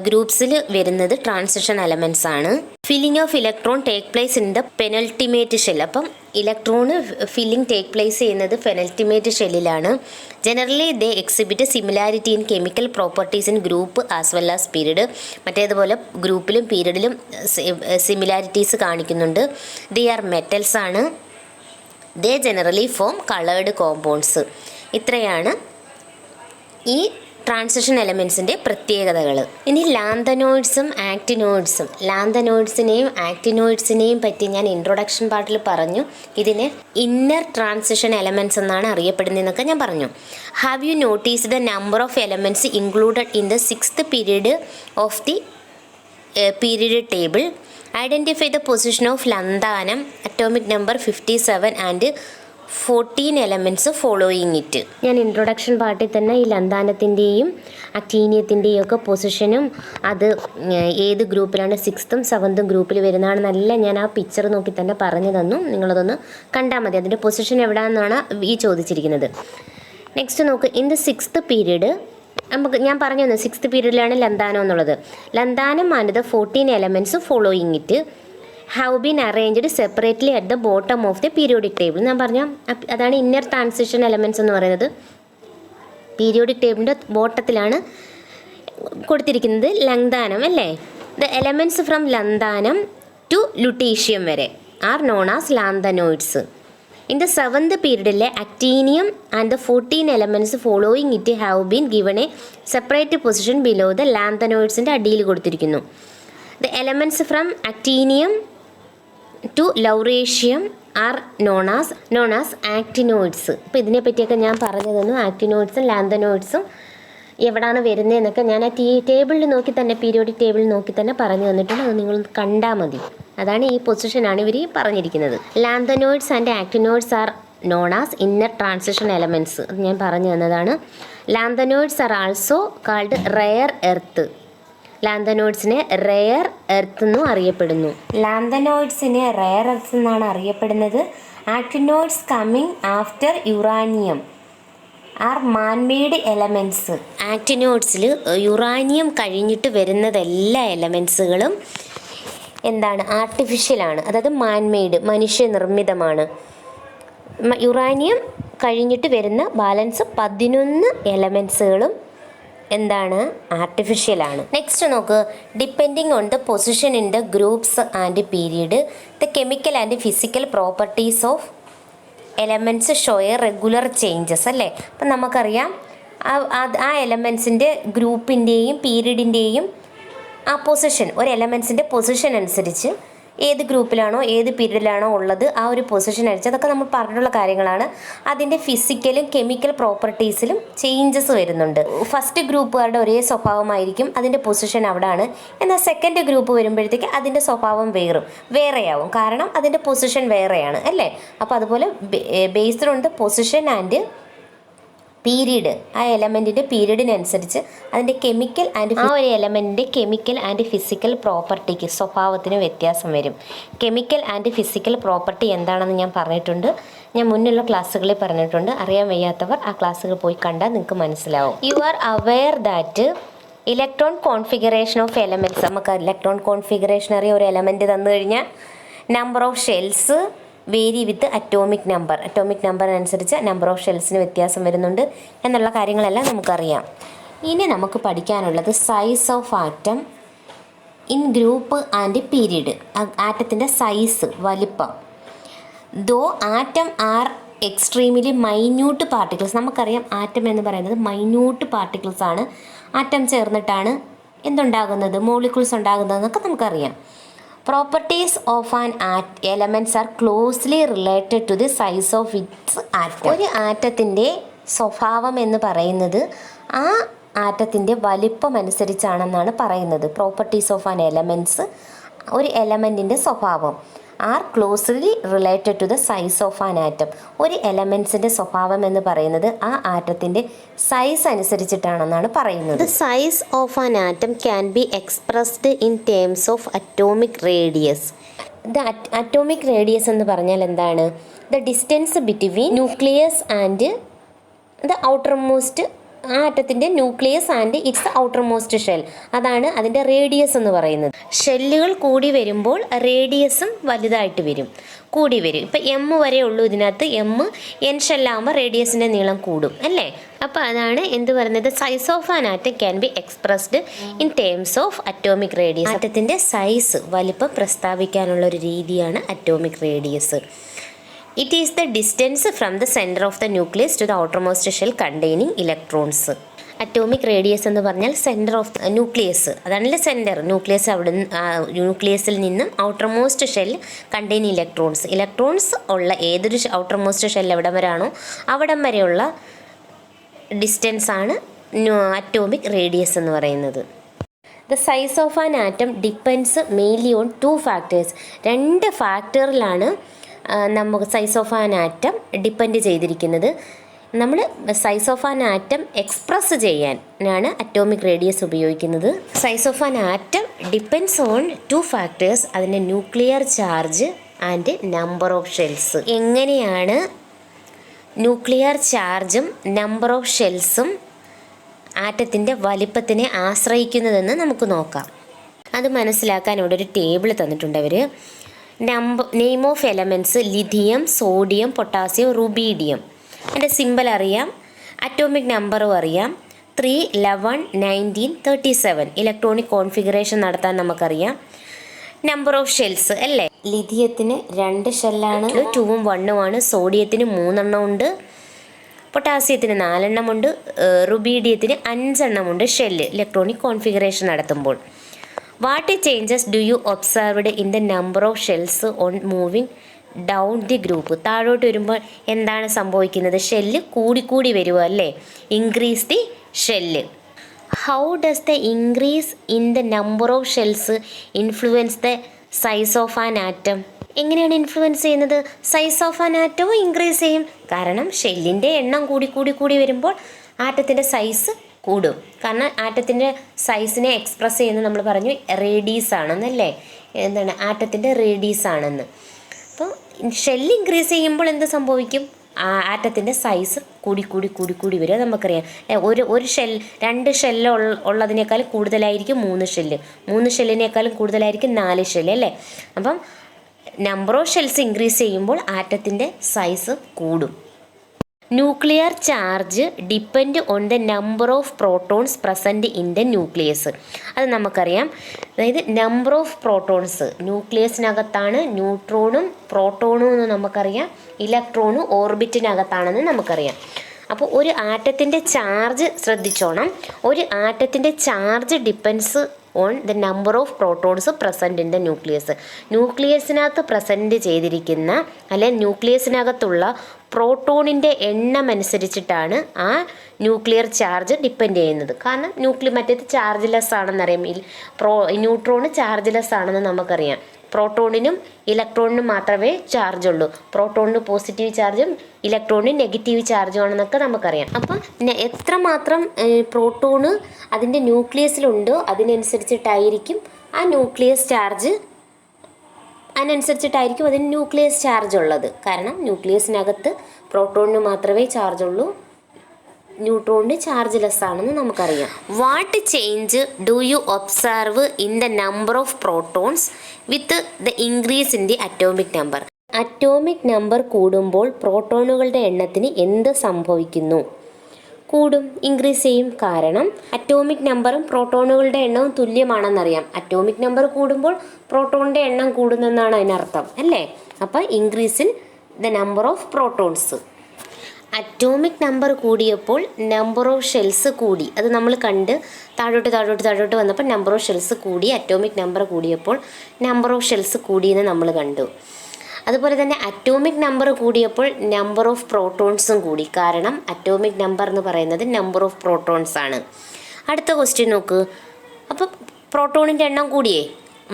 ഗ്രൂപ്പ്സിൽ വരുന്നത് ട്രാൻസിഷൻ എലമെൻറ്റ്സ് ആണ്. Filling of electron take place in the penultimate shell. അപ്പം ഇലക്ട്രോണ് ഫില്ലിംഗ് ടേക്ക് പ്ലേസ് ചെയ്യുന്നത് പെനൽറ്റിമേറ്റ് ഷെല്ലിലാണ്. Generally they exhibit similarity in chemical properties in group as well as period. മറ്റേതുപോലെ ഗ്രൂപ്പിലും പീരീഡിലും സിമിലാരിറ്റീസ് കാണിക്കുന്നുണ്ട്. ദേ ആർ മെറ്റൽസ് ആണ്. They generally form coloured compounds. ഇത്രയാണ് ഈ ട്രാൻസിഷൻ എലമെൻസിൻ്റെ പ്രത്യേകതകൾ. ഇനി ലാന്തനോയിഡ്സും ആക്റ്റിനോയിഡ്സും. ലാന്തനോയിഡ്സിനെയും ആക്റ്റിനോയിഡ്സിനെയും പറ്റി ഞാൻ ഇൻട്രൊഡക്ഷൻ പാർട്ടിൽ പറഞ്ഞു. ഇതിനെ ഇന്നർ ട്രാൻസിഷൻ എലമെൻറ്റ്സ് എന്നാണ് അറിയപ്പെടുന്നതെന്നൊക്കെ ഞാൻ പറഞ്ഞു. Have you notice the number of elements included in the 6th period of the period table? Identify the position of ലന്താനം, atomic number 57 and 14 elements following it. ഞാൻ ഇൻട്രൊഡക്ഷൻ പാർട്ടിൽ തന്നെ ഈ ലന്താനത്തിൻ്റെയും അക്ടീനിയത്തിൻ്റെയും ഒക്കെ പൊസിഷനും അത് ഏത് ഗ്രൂപ്പിലാണ് 6th 7th ഗ്രൂപ്പിൽ വരുന്നതാണെന്നല്ല ഞാൻ ആ പിക്ചർ നോക്കി തന്നെ പറഞ്ഞു തന്നു. നിങ്ങളതൊന്ന് കണ്ടാൽ മതി. അതിൻ്റെ പൊസിഷൻ എവിടെയാണെന്നാണ് ഈ ചോദിച്ചിരിക്കുന്നത്. നെക്സ്റ്റ് നോക്ക്. ഇൻ ദ 6th പീരീഡ് നമുക്ക് ഞാൻ പറഞ്ഞു തന്നു 6th പീരീഡിലാണ് ലന്താനം എന്നുള്ളത്. ലന്താനം and the 14 elements following it have been arranged separately at the bottom of the periodic table. ഞാൻ പറഞ്ഞ അതാണ് ഇന്നർ ട്രാൻസിഷൻ എലമെൻറ്റ്സ് എന്ന് പറയുന്നത്. പീരിയോഡിക് ടേബിളിൻ്റെ ബോട്ടത്തിലാണ് കൊടുത്തിരിക്കുന്നത് ലന്താനം അല്ലേ. The elements from lanthanum to lutetium വരെ are known as lanthanoids. In the 7th പീരീഡിലെ actinium and the 14 elements following it have been given a separate position below the ലാന്തനോയിഡ്സിൻ്റെ അടിയിൽ കൊടുത്തിരിക്കുന്നു. The elements from actinium to lawrencium are known as actinoids. അപ്പോൾ ഇതിനെ പറ്റിയൊക്കെ ഞാൻ പറഞ്ഞു തന്നു. ആക്ടിനോയിഡ്സും ലാന്തനോയിഡ്സും എവിടെയാണ് വരുന്നതെന്നൊക്കെ ഞാൻ ആ ടേബിളിൽ നോക്കി തന്നെ പീരിയോഡിക് ടേബിളിൽ നോക്കി തന്നെ പറഞ്ഞു തന്നിട്ടുണ്ട്. അത് നിങ്ങൾ കണ്ടാൽ മതി. അതാണ് ഈ പൊസിഷനാണ് ഇവർ പറഞ്ഞിരിക്കുന്നത്. Lanthanoids and actinoids are known as inner transition elements. അത് ഞാൻ പറഞ്ഞു തന്നതാണ്. Lanthanoids are also called rare earth. ലാന്തനോയിഡ്സിനെ റെയർ എർത്ത് എന്നും അറിയപ്പെടുന്നു. ലാന്തനോയിഡ്സിനെ റെയർ എർത്ത് എന്നാണ് അറിയപ്പെടുന്നത്. Actinoids coming after uranium are manmade elements. ആക്ടിനോയിഡ്സിൽ യുറാനിയം കഴിഞ്ഞിട്ട് വരുന്നതെല്ലാ എലമെൻറ്റ്സുകളും എന്താണ്? ആർട്ടിഫിഷ്യലാണ്. അതായത് മാൻമെയ്ഡ്, മനുഷ്യനിർമ്മിതമാണ്. യുറാനിയം കഴിഞ്ഞിട്ട് വരുന്ന ബാലൻസ് 11 എലമെൻറ്റ്സുകളും എന്താണ്? ആർട്ടിഫിഷ്യലാണ്. നെക്സ്റ്റ് നോക്ക്. Depending on the position in the groups and period the chemical and physical properties of elements show A regular changes അല്ലേ. അപ്പം നമുക്കറിയാം ആ എലമെൻറ്റ്സിൻ്റെ ഗ്രൂപ്പിൻ്റെയും പീരീഡിൻ്റെയും ആ പൊസിഷൻ, ഒരു എലമെൻറ്റ്സിൻ്റെ പൊസിഷൻ അനുസരിച്ച് ഏത് ഗ്രൂപ്പിലാണോ ഏത് പീരീഡിലാണോ ഉള്ളത് ആ ഒരു പൊസിഷൻ അനുസരിച്ച്, അതൊക്കെ നമ്മൾ പറഞ്ഞിട്ടുള്ള കാര്യങ്ങളാണ്. അതിൻ്റെ ഫിസിക്കലും കെമിക്കൽ പ്രോപ്പർട്ടീസിലും ചേഞ്ചസ് വരുന്നുണ്ട്. ഫസ്റ്റ് ഗ്രൂപ്പുകാരുടെ ഒരേ സ്വഭാവമായിരിക്കും, അതിൻ്റെ പൊസിഷൻ അവിടെയാണ്. എന്നാൽ സെക്കൻഡ് ഗ്രൂപ്പ് വരുമ്പോഴത്തേക്ക് അതിൻ്റെ സ്വഭാവം വേറെയാവും. കാരണം അതിൻ്റെ പൊസിഷൻ വേറെയാണ് അല്ലേ. അപ്പോൾ അതുപോലെ based on the position and period, ആ എലമെൻറ്റിൻ്റെ പീരീഡിനനുസരിച്ച് അതിൻ്റെ കെമിക്കൽ ആൻഡ് ആ ഒരു എലമെൻറ്റിൻ്റെ കെമിക്കൽ ആൻഡ് ഫിസിക്കൽ പ്രോപ്പർട്ടിക്ക് സ്വഭാവത്തിന് വ്യത്യാസം വരും. കെമിക്കൽ ആൻഡ് ഫിസിക്കൽ പ്രോപ്പർട്ടി എന്താണെന്ന് ഞാൻ പറഞ്ഞിട്ടുണ്ട്. ഞാൻ മുന്നുള്ള ക്ലാസ്സുകളിൽ പറഞ്ഞിട്ടുണ്ട്. അറിയാൻ വയ്യാത്തവർ ആ ക്ലാസ്സുകൾ പോയി കണ്ടാൽ നിങ്ങൾക്ക് മനസ്സിലാവും. You are aware that electron configuration of elements. നമുക്ക് ഇലക്ട്രോൺ കോൺഫിഗറേഷൻ അറിയാം. ഒരു എലമെൻറ്റ് തന്നു കഴിഞ്ഞാൽ number of shells vary with atomic number അനുസരിച്ച് നമ്പർ ഓഫ് ഷെൽസിന് വ്യത്യാസം വരുന്നുണ്ട് എന്നുള്ള കാര്യങ്ങളെല്ലാം നമുക്കറിയാം. ഇനി നമുക്ക് പഠിക്കാനുള്ളത് size of atom in group and period. ആറ്റത്തിൻ്റെ സൈസ്, വലിപ്പം. Though atom are extremely minute particles. നമുക്കറിയാം ആറ്റം എന്ന് പറയുന്നത് മൈന്യൂട്ട് പാർട്ടിക്കിൾസ് ആണ്. ആറ്റം ചേർന്നിട്ടാണ് എന്തുണ്ടാകുന്നത്? മോളിക്യൂൾസ് ഉണ്ടാകുന്നതെന്നൊക്കെ നമുക്കറിയാം. Properties of an elements are closely related to the size of its atom. ഒരു ആറ്റത്തിൻ്റെ സ്വഭാവം എന്ന് പറയുന്നത് ആ ആറ്റത്തിൻ്റെ വലിപ്പം അനുസരിച്ചാണെന്നാണ് പറയുന്നത്. പ്രോപ്പർട്ടീസ് ഓഫ് ആൻ എലമെൻറ്റ്സ്, ഒരു എലമെൻറ്റിൻ്റെ സ്വഭാവം are closely related to the size of an atom. ഒരു എലമെൻറ്റ്സിൻ്റെ സ്വഭാവം എന്ന് പറയുന്നത് ആ ആറ്റത്തിൻ്റെ സൈസ് അനുസരിച്ചിട്ടാണെന്നാണ് പറയുന്നത്. The size of an atom can be expressed in terms of atomic radius. The atomic radius എന്ന് പറഞ്ഞാൽ എന്താണ്? The distance between nucleus and the outer most ആ ആറ്റത്തിൻ്റെ nucleus and its outer most shell, അതാണ് അതിൻ്റെ radius എന്ന് പറയുന്നത്. ഷെല്ലുകൾ കൂടി വരുമ്പോൾ റേഡിയസും വലുതായിട്ട് വരും, കൂടി വരും. ഇപ്പം എം വരെ ഉള്ളൂ ഇതിനകത്ത്, എൻ ഷെല്ലാകുമ്പോൾ റേഡിയസിൻ്റെ നീളം കൂടും അല്ലേ. അപ്പോൾ അതാണ് എന്ത് പറയുന്നത്, size of an atom can be expressed in terms of atomic radius. ആറ്റത്തിൻ്റെ സൈസ് വലിപ്പം പ്രസ്താവിക്കാനുള്ള ഒരു രീതിയാണ് atomic radius. It is the distance from the centre of the nucleus to the outermost shell containing electrons. Atomic radius എന്ന് പറഞ്ഞാൽ centre of nucleus, അതാണല്ലേ centre. ന്യൂക്ലിയസിൽ നിന്നും outermost shell contain electrons. Electrons ഉള്ള ഏതൊരു ഔട്ടർമോസ്റ്റ് ഷെൽ എവിടം വരെയാണോ അവിടം വരെയുള്ള ഡിസ്റ്റൻസ് ആണ് അറ്റോമിക് റേഡിയസ് എന്ന് പറയുന്നത്. The size of an atom depends mainly on 2 factors. 2 ഫാക്ടറിലാണ് നമുക്ക് size of an atom depend ചെയ്തിരിക്കുന്നത്. നമ്മൾ size of an atom express ചെയ്യാനാണ് അറ്റോമിക് റേഡിയസ് ഉപയോഗിക്കുന്നത്. Size of an atom depends on 2 factors, അതിൻ്റെ nuclear charge and number of shells. എങ്ങനെയാണ് nuclear ചാർജും number of ഷെൽസും ആറ്റത്തിൻ്റെ വലിപ്പത്തിനെ ആശ്രയിക്കുന്നതെന്ന് നമുക്ക് നോക്കാം. അത് മനസ്സിലാക്കാൻ ഇവിടെ ഒരു ടേബിൾ തന്നിട്ടുണ്ട് അവർ. Name of elements lithium, sodium, potassium, rubidium. അതിൻ്റെ സിമ്പൽ അറിയാം, അറ്റോമിക് നമ്പറും അറിയാം. 3, 11, 19, 37 ഇലക്ട്രോണിക് കോൺഫിഗറേഷൻ നടത്താൻ നമുക്കറിയാം. നമ്പർ ഓഫ് ഷെൽസ് അല്ലേ, ലിഥിയത്തിന് 2 ഷെല്ലാണ്, 2ഉം 1ഉമാണ്. സോഡിയത്തിന് 3 എണ്ണമുണ്ട്, പൊട്ടാസ്യത്തിന് 4 എണ്ണമുണ്ട്, റുബീഡിയത്തിന് 5 എണ്ണമുണ്ട് ഷെല്ല് ഇലക്ട്രോണിക് കോൺഫിഗറേഷൻ നടത്തുമ്പോൾ. What changes do you observed in the number of shells on moving down the group? താഴോട്ട് വരുമ്പോൾ എന്താണ് സംഭവിക്കുന്നത്? ഷെല്ല് കൂടിക്കൂടി വരുമോ അല്ലേ, increase the shell. How does the increase in the number of shells influence the size of an atom? എങ്ങനെയാണ് influence ചെയ്യുന്നത്? Size of an ആറ്റവും increase ചെയ്യും, കാരണം ഷെല്ലിൻ്റെ എണ്ണം കൂടി വരുമ്പോൾ ആറ്റത്തിൻ്റെ സൈസ് കൂടും. കാരണം ആറ്റത്തിൻ്റെ സൈസിനെ എക്സ്പ്രസ് ചെയ്യുന്നത് നമ്മൾ പറഞ്ഞു റേഡിയസ് ആണെന്നല്ലേ, എന്താണ് ആറ്റത്തിൻ്റെ റേഡിയസ് ആണെന്ന്. അപ്പോൾ ഷെല്ല് ഇൻക്രീസ് ചെയ്യുമ്പോൾ എന്ത് സംഭവിക്കും? ആറ്റത്തിൻ്റെ സൈസ് കൂടി വരും. നമുക്കറിയാം, ഒരു ഷെൽ 2 ഷെല്ല് ഉള്ളതിനേക്കാളും കൂടുതലായിരിക്കും 3 ഷെല്ല്, 3 ഷെല്ലിനേക്കാളും കൂടുതലായിരിക്കും 4 ഷെല്ല് അല്ലേ. അപ്പം നമ്പർ ഓഫ് ഷെൽസ് ഇൻക്രീസ് ചെയ്യുമ്പോൾ ആറ്റത്തിൻ്റെ സൈസ് കൂടും. Nuclear charge depend on the number of protons present in the nucleus. അത് നമുക്കറിയാം. അതായത് നമ്പർ ഓഫ് പ്രോട്ടോൺസ് ന്യൂക്ലിയസിനകത്താണ്, ന്യൂട്രോണും പ്രോട്ടോണും എന്ന് നമുക്കറിയാം, ഇലക്ട്രോണും ഓർബിറ്റിനകത്താണെന്ന് നമുക്കറിയാം. അപ്പോൾ ഒരു ആറ്റത്തിൻ്റെ ചാർജ് ശ്രദ്ധിച്ചോണം, ഒരു ആറ്റത്തിൻ്റെ charge depends on the number of protons present in the nucleus. ന്യൂക്ലിയസിനകത്ത് പ്രസൻറ്റ് ചെയ്തിരിക്കുന്ന അല്ലെങ്കിൽ ന്യൂക്ലിയസിനകത്തുള്ള പ്രോട്ടോണിൻ്റെ എണ്ണം അനുസരിച്ചിട്ടാണ് ആ ന്യൂക്ലിയർ ചാർജ് ഡിപ്പെൻഡ് ചെയ്യുന്നത്. കാരണം മറ്റേത് ചാർജ്ലെസ് ആണെന്നറിയാം, ന്യൂട്രോൺ ചാർജ്ലെസ് ആണെന്ന് നമുക്കറിയാം. പ്രോട്ടോണിനും ഇലക്ട്രോണിനും മാത്രമേ ചാർജ് ഉള്ളൂ. പ്രോട്ടോണിന് പോസിറ്റീവ് ചാർജും ഇലക്ട്രോണിന് നെഗറ്റീവ് ചാർജും ആണെന്നൊക്കെ നമുക്കറിയാം. അപ്പം എത്രമാത്രം പ്രോട്ടോണ് അതിൻ്റെ ന്യൂക്ലിയസിലുണ്ടോ അതിനനുസരിച്ചിട്ടായിരിക്കും ആ ന്യൂക്ലിയസ് ചാർജ്, അതിനനുസരിച്ചിട്ടായിരിക്കും അതിന് ന്യൂക്ലിയസ് ചാർജ് ഉള്ളത്. കാരണം ന്യൂക്ലിയസിനകത്ത് പ്രോട്ടോണിന് മാത്രമേ ചാർജ് ഉള്ളൂ, ന്യൂട്രോണിന് ചാർജ്ലെസ് ആണെന്ന് നമുക്കറിയാം. What change do you observe in the number of protons with the increase in the atomic number? Atomic number കൂടുമ്പോൾ പ്രോട്ടോണുകളുടെ എണ്ണത്തിന് എന്ത് സംഭവിക്കുന്നു? കൂടും, ഇൻക്രീസ് ചെയ്യും. കാരണം അറ്റോമിക് നമ്പറും പ്രോട്ടോണുകളുടെ എണ്ണവും തുല്യമാണെന്നറിയാം. അറ്റോമിക് നമ്പർ കൂടുമ്പോൾ പ്രോട്ടോണിൻ്റെ എണ്ണം കൂടുന്നെന്നാണ് അതിനർത്ഥം അല്ലേ. അപ്പോൾ increase in the number of protons. Atomic number കൂടിയപ്പോൾ നമ്പർ ഓഫ് ഷെൽസ് കൂടി, അത് നമ്മൾ കണ്ട് താഴോട്ട് വന്നപ്പോൾ നമ്പർ ഓഫ് ഷെൽസ് കൂടി. അറ്റോമിക് നമ്പർ കൂടിയപ്പോൾ നമ്പർ ഓഫ് ഷെൽസ് കൂടിയെന്ന് നമ്മൾ കണ്ടു. അതുപോലെ തന്നെ അറ്റോമിക് നമ്പർ കൂടിയപ്പോൾ നമ്പർ ഓഫ് പ്രോട്ടോൺസും കൂടി. കാരണം അറ്റോമിക് നമ്പർ എന്ന് പറയുന്നത് നമ്പർ ഓഫ് പ്രോട്ടോൺസ് ആണ്. അടുത്ത ക്വസ്റ്റ്യൻ നോക്ക്. അപ്പോൾ പ്രോട്ടോണിൻ്റെ എണ്ണം കൂടിയേ.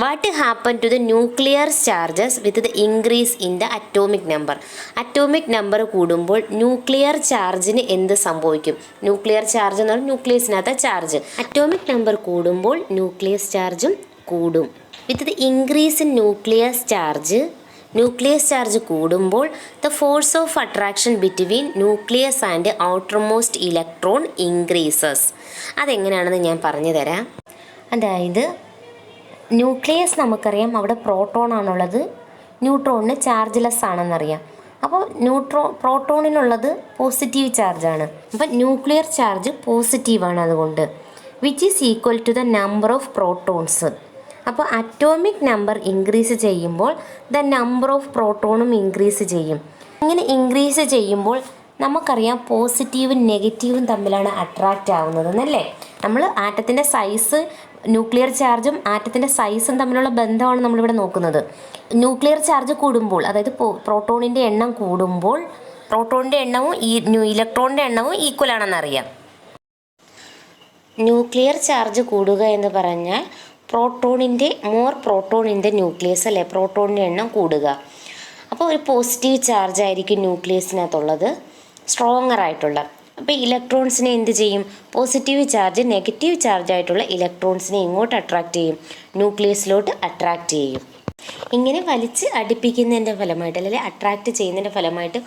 What happen to the nuclear charges with the increase in the atomic number? Atomic number കൂടുമ്പോൾ ന്യൂക്ലിയർ ചാർജിന് എന്ത് സംഭവിക്കും? ന്യൂക്ലിയർ ചാർജ് എന്ന് പറഞ്ഞാൽ ന്യൂക്ലിയസിനകത്തെ ചാർജ്. അറ്റോമിക് നമ്പർ കൂടുമ്പോൾ ന്യൂക്ലിയസ് ചാർജും കൂടും. With the increase in nucleus charge nucleus charge കൂടുമ്പോൾ the force of attraction between nucleus and outermost electron increases. അതെങ്ങനെയാണെന്ന് ഞാൻ പറഞ്ഞു തരാം. അതായത് ന്യൂക്ലിയസ് നമുക്കറിയാം അവിടെ പ്രോട്ടോൺ ആണുള്ളത്, ന്യൂട്രോണിന് ചാർജ്ലെസ് ആണെന്നറിയാം. അപ്പോൾ പ്രോട്ടോണിനുള്ളത് പോസിറ്റീവ് ചാർജാണ്. അപ്പം ന്യൂക്ലിയർ ചാർജ് പോസിറ്റീവാണ്, അതുകൊണ്ട് which is equal to the number of protons. അപ്പോൾ അറ്റോമിക് നമ്പർ ഇൻക്രീസ് ചെയ്യുമ്പോൾ ദ നമ്പർ ഓഫ് പ്രോട്ടോണും ഇൻക്രീസ് ചെയ്യും. ഇങ്ങനെ ഇൻക്രീസ് ചെയ്യുമ്പോൾ നമുക്കറിയാം പോസിറ്റീവും നെഗറ്റീവും തമ്മിലാണ് അട്രാക്റ്റ് ആവുന്നത് എന്നല്ലേ. നമ്മൾ ആറ്റത്തിൻ്റെ സൈസ്, ന്യൂക്ലിയർ ചാർജും ആറ്റത്തിൻ്റെ സൈസും തമ്മിലുള്ള ബന്ധമാണ് നമ്മളിവിടെ നോക്കുന്നത്. ന്യൂക്ലിയർ ചാർജ് കൂടുമ്പോൾ, അതായത് പ്രോട്ടോണിൻ്റെ എണ്ണം കൂടുമ്പോൾ പ്രോട്ടോണിൻ്റെ എണ്ണവും ഇലക്ട്രോണിൻ്റെ എണ്ണവും ഈക്വൽ ആണെന്നറിയാം. ന്യൂക്ലിയർ ചാർജ് കൂടുക എന്ന് പറഞ്ഞാൽ more proton in the nucleus അല്ലേ, പ്രോട്ടോണിൻ്റെ എണ്ണം കൂടുക. അപ്പോൾ ഒരു പോസിറ്റീവ് ചാർജ് ആയിരിക്കും ന്യൂക്ലിയസിനകത്തുള്ളത്, സ്ട്രോങ്ങർ ആയിട്ടുള്ള. അപ്പോൾ ഇലക്ട്രോൺസിനെ എന്ത് ചെയ്യും? പോസിറ്റീവ് ചാർജ് നെഗറ്റീവ് ചാർജ് ആയിട്ടുള്ള ഇലക്ട്രോൺസിനെ ഇങ്ങോട്ട് അട്രാക്റ്റ് ചെയ്യും, ന്യൂക്ലിയസിലോട്ട് അട്രാക്റ്റ് ചെയ്യും. ഇങ്ങനെ വലിച്ച് അടുപ്പിക്കുന്നതിൻ്റെ ഫലമായിട്ട്, അല്ലെങ്കിൽ അട്രാക്റ്റ് ചെയ്യുന്നതിൻ്റെ ഫലമായിട്ട്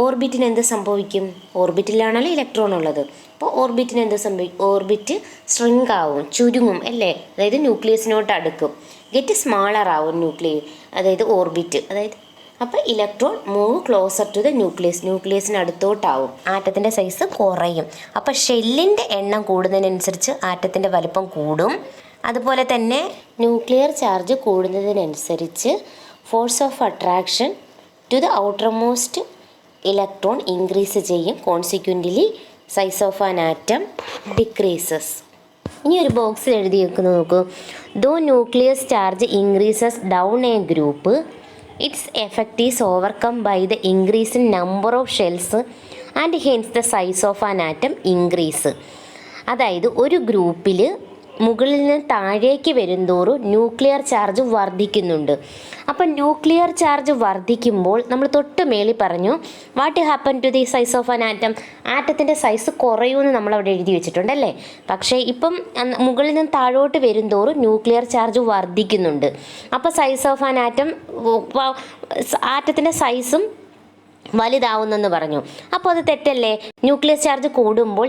ഓർബിറ്റിന് എന്ത് സംഭവിക്കും? ഓർബിറ്റിലാണല്ലോ ഇലക്ട്രോൺ ഉള്ളത്. അപ്പോൾ ഓർബിറ്റിന് എന്ത് സംഭവിക്കും? ഓർബിറ്റ് സ്ട്രിങ്ക് ആവും, ചുരുങ്ങും അല്ലേ, അതായത് ന്യൂക്ലിയസിനോട്ട് അടുക്കും. ഗെറ്റ് സ്മാളർ ആവും അതായത് ഓർബിറ്റ്. അപ്പോൾ electron move closer to the ന്യൂക്ലിയസിന് അടുത്തോട്ടാവും, ആറ്റത്തിൻ്റെ സൈസ് കുറയും. അപ്പോൾ ഷെല്ലിൻ്റെ എണ്ണം കൂടുന്നതിനനുസരിച്ച് ആറ്റത്തിൻ്റെ വലുപ്പം കൂടും. അതുപോലെ തന്നെ ന്യൂക്ലിയർ ചാർജ് കൂടുന്നതിനനുസരിച്ച് force of attraction to the outermost electron increase ചെയ്യും. Consequently size of an atom decreases. ഇനി ഒരു ബോക്സിൽ എഴുതി വെക്കുന്നത് നോക്കൂ. Though nucleus charge increases down a group, its effect is overcome by the increase in number of shells and hence the size of an atom increase. അതായത് ഒരു ഗ്രൂപ്പിൽ മുകളിൽ നിന്ന് താഴേക്ക് വരുന്തോറും ന്യൂക്ലിയർ ചാർജ് വർദ്ധിക്കുന്നുണ്ട്. അപ്പം ന്യൂക്ലിയർ ചാർജ് വർദ്ധിക്കുമ്പോൾ നമ്മൾ തൊട്ട് മേളിൽ പറഞ്ഞു what happen to the size of an atom, ആറ്റത്തിൻ്റെ സൈസ് കുറയുമെന്ന് നമ്മളവിടെ എഴുതി വെച്ചിട്ടുണ്ടല്ലേ. പക്ഷേ ഇപ്പം മുകളിൽ നിന്ന് താഴോട്ട് വരുന്തോറും ന്യൂക്ലിയർ ചാർജ് വർദ്ധിക്കുന്നുണ്ട്. അപ്പോൾ സൈസ് ഓഫ് ആൻ ആറ്റം, ആറ്റത്തിൻ്റെ സൈസും വലുതാവുന്നെന്ന് പറഞ്ഞു. അപ്പോൾ അത് തെറ്റല്ലേ? ന്യൂക്ലിയസ് ചാർജ് കൂടുമ്പോൾ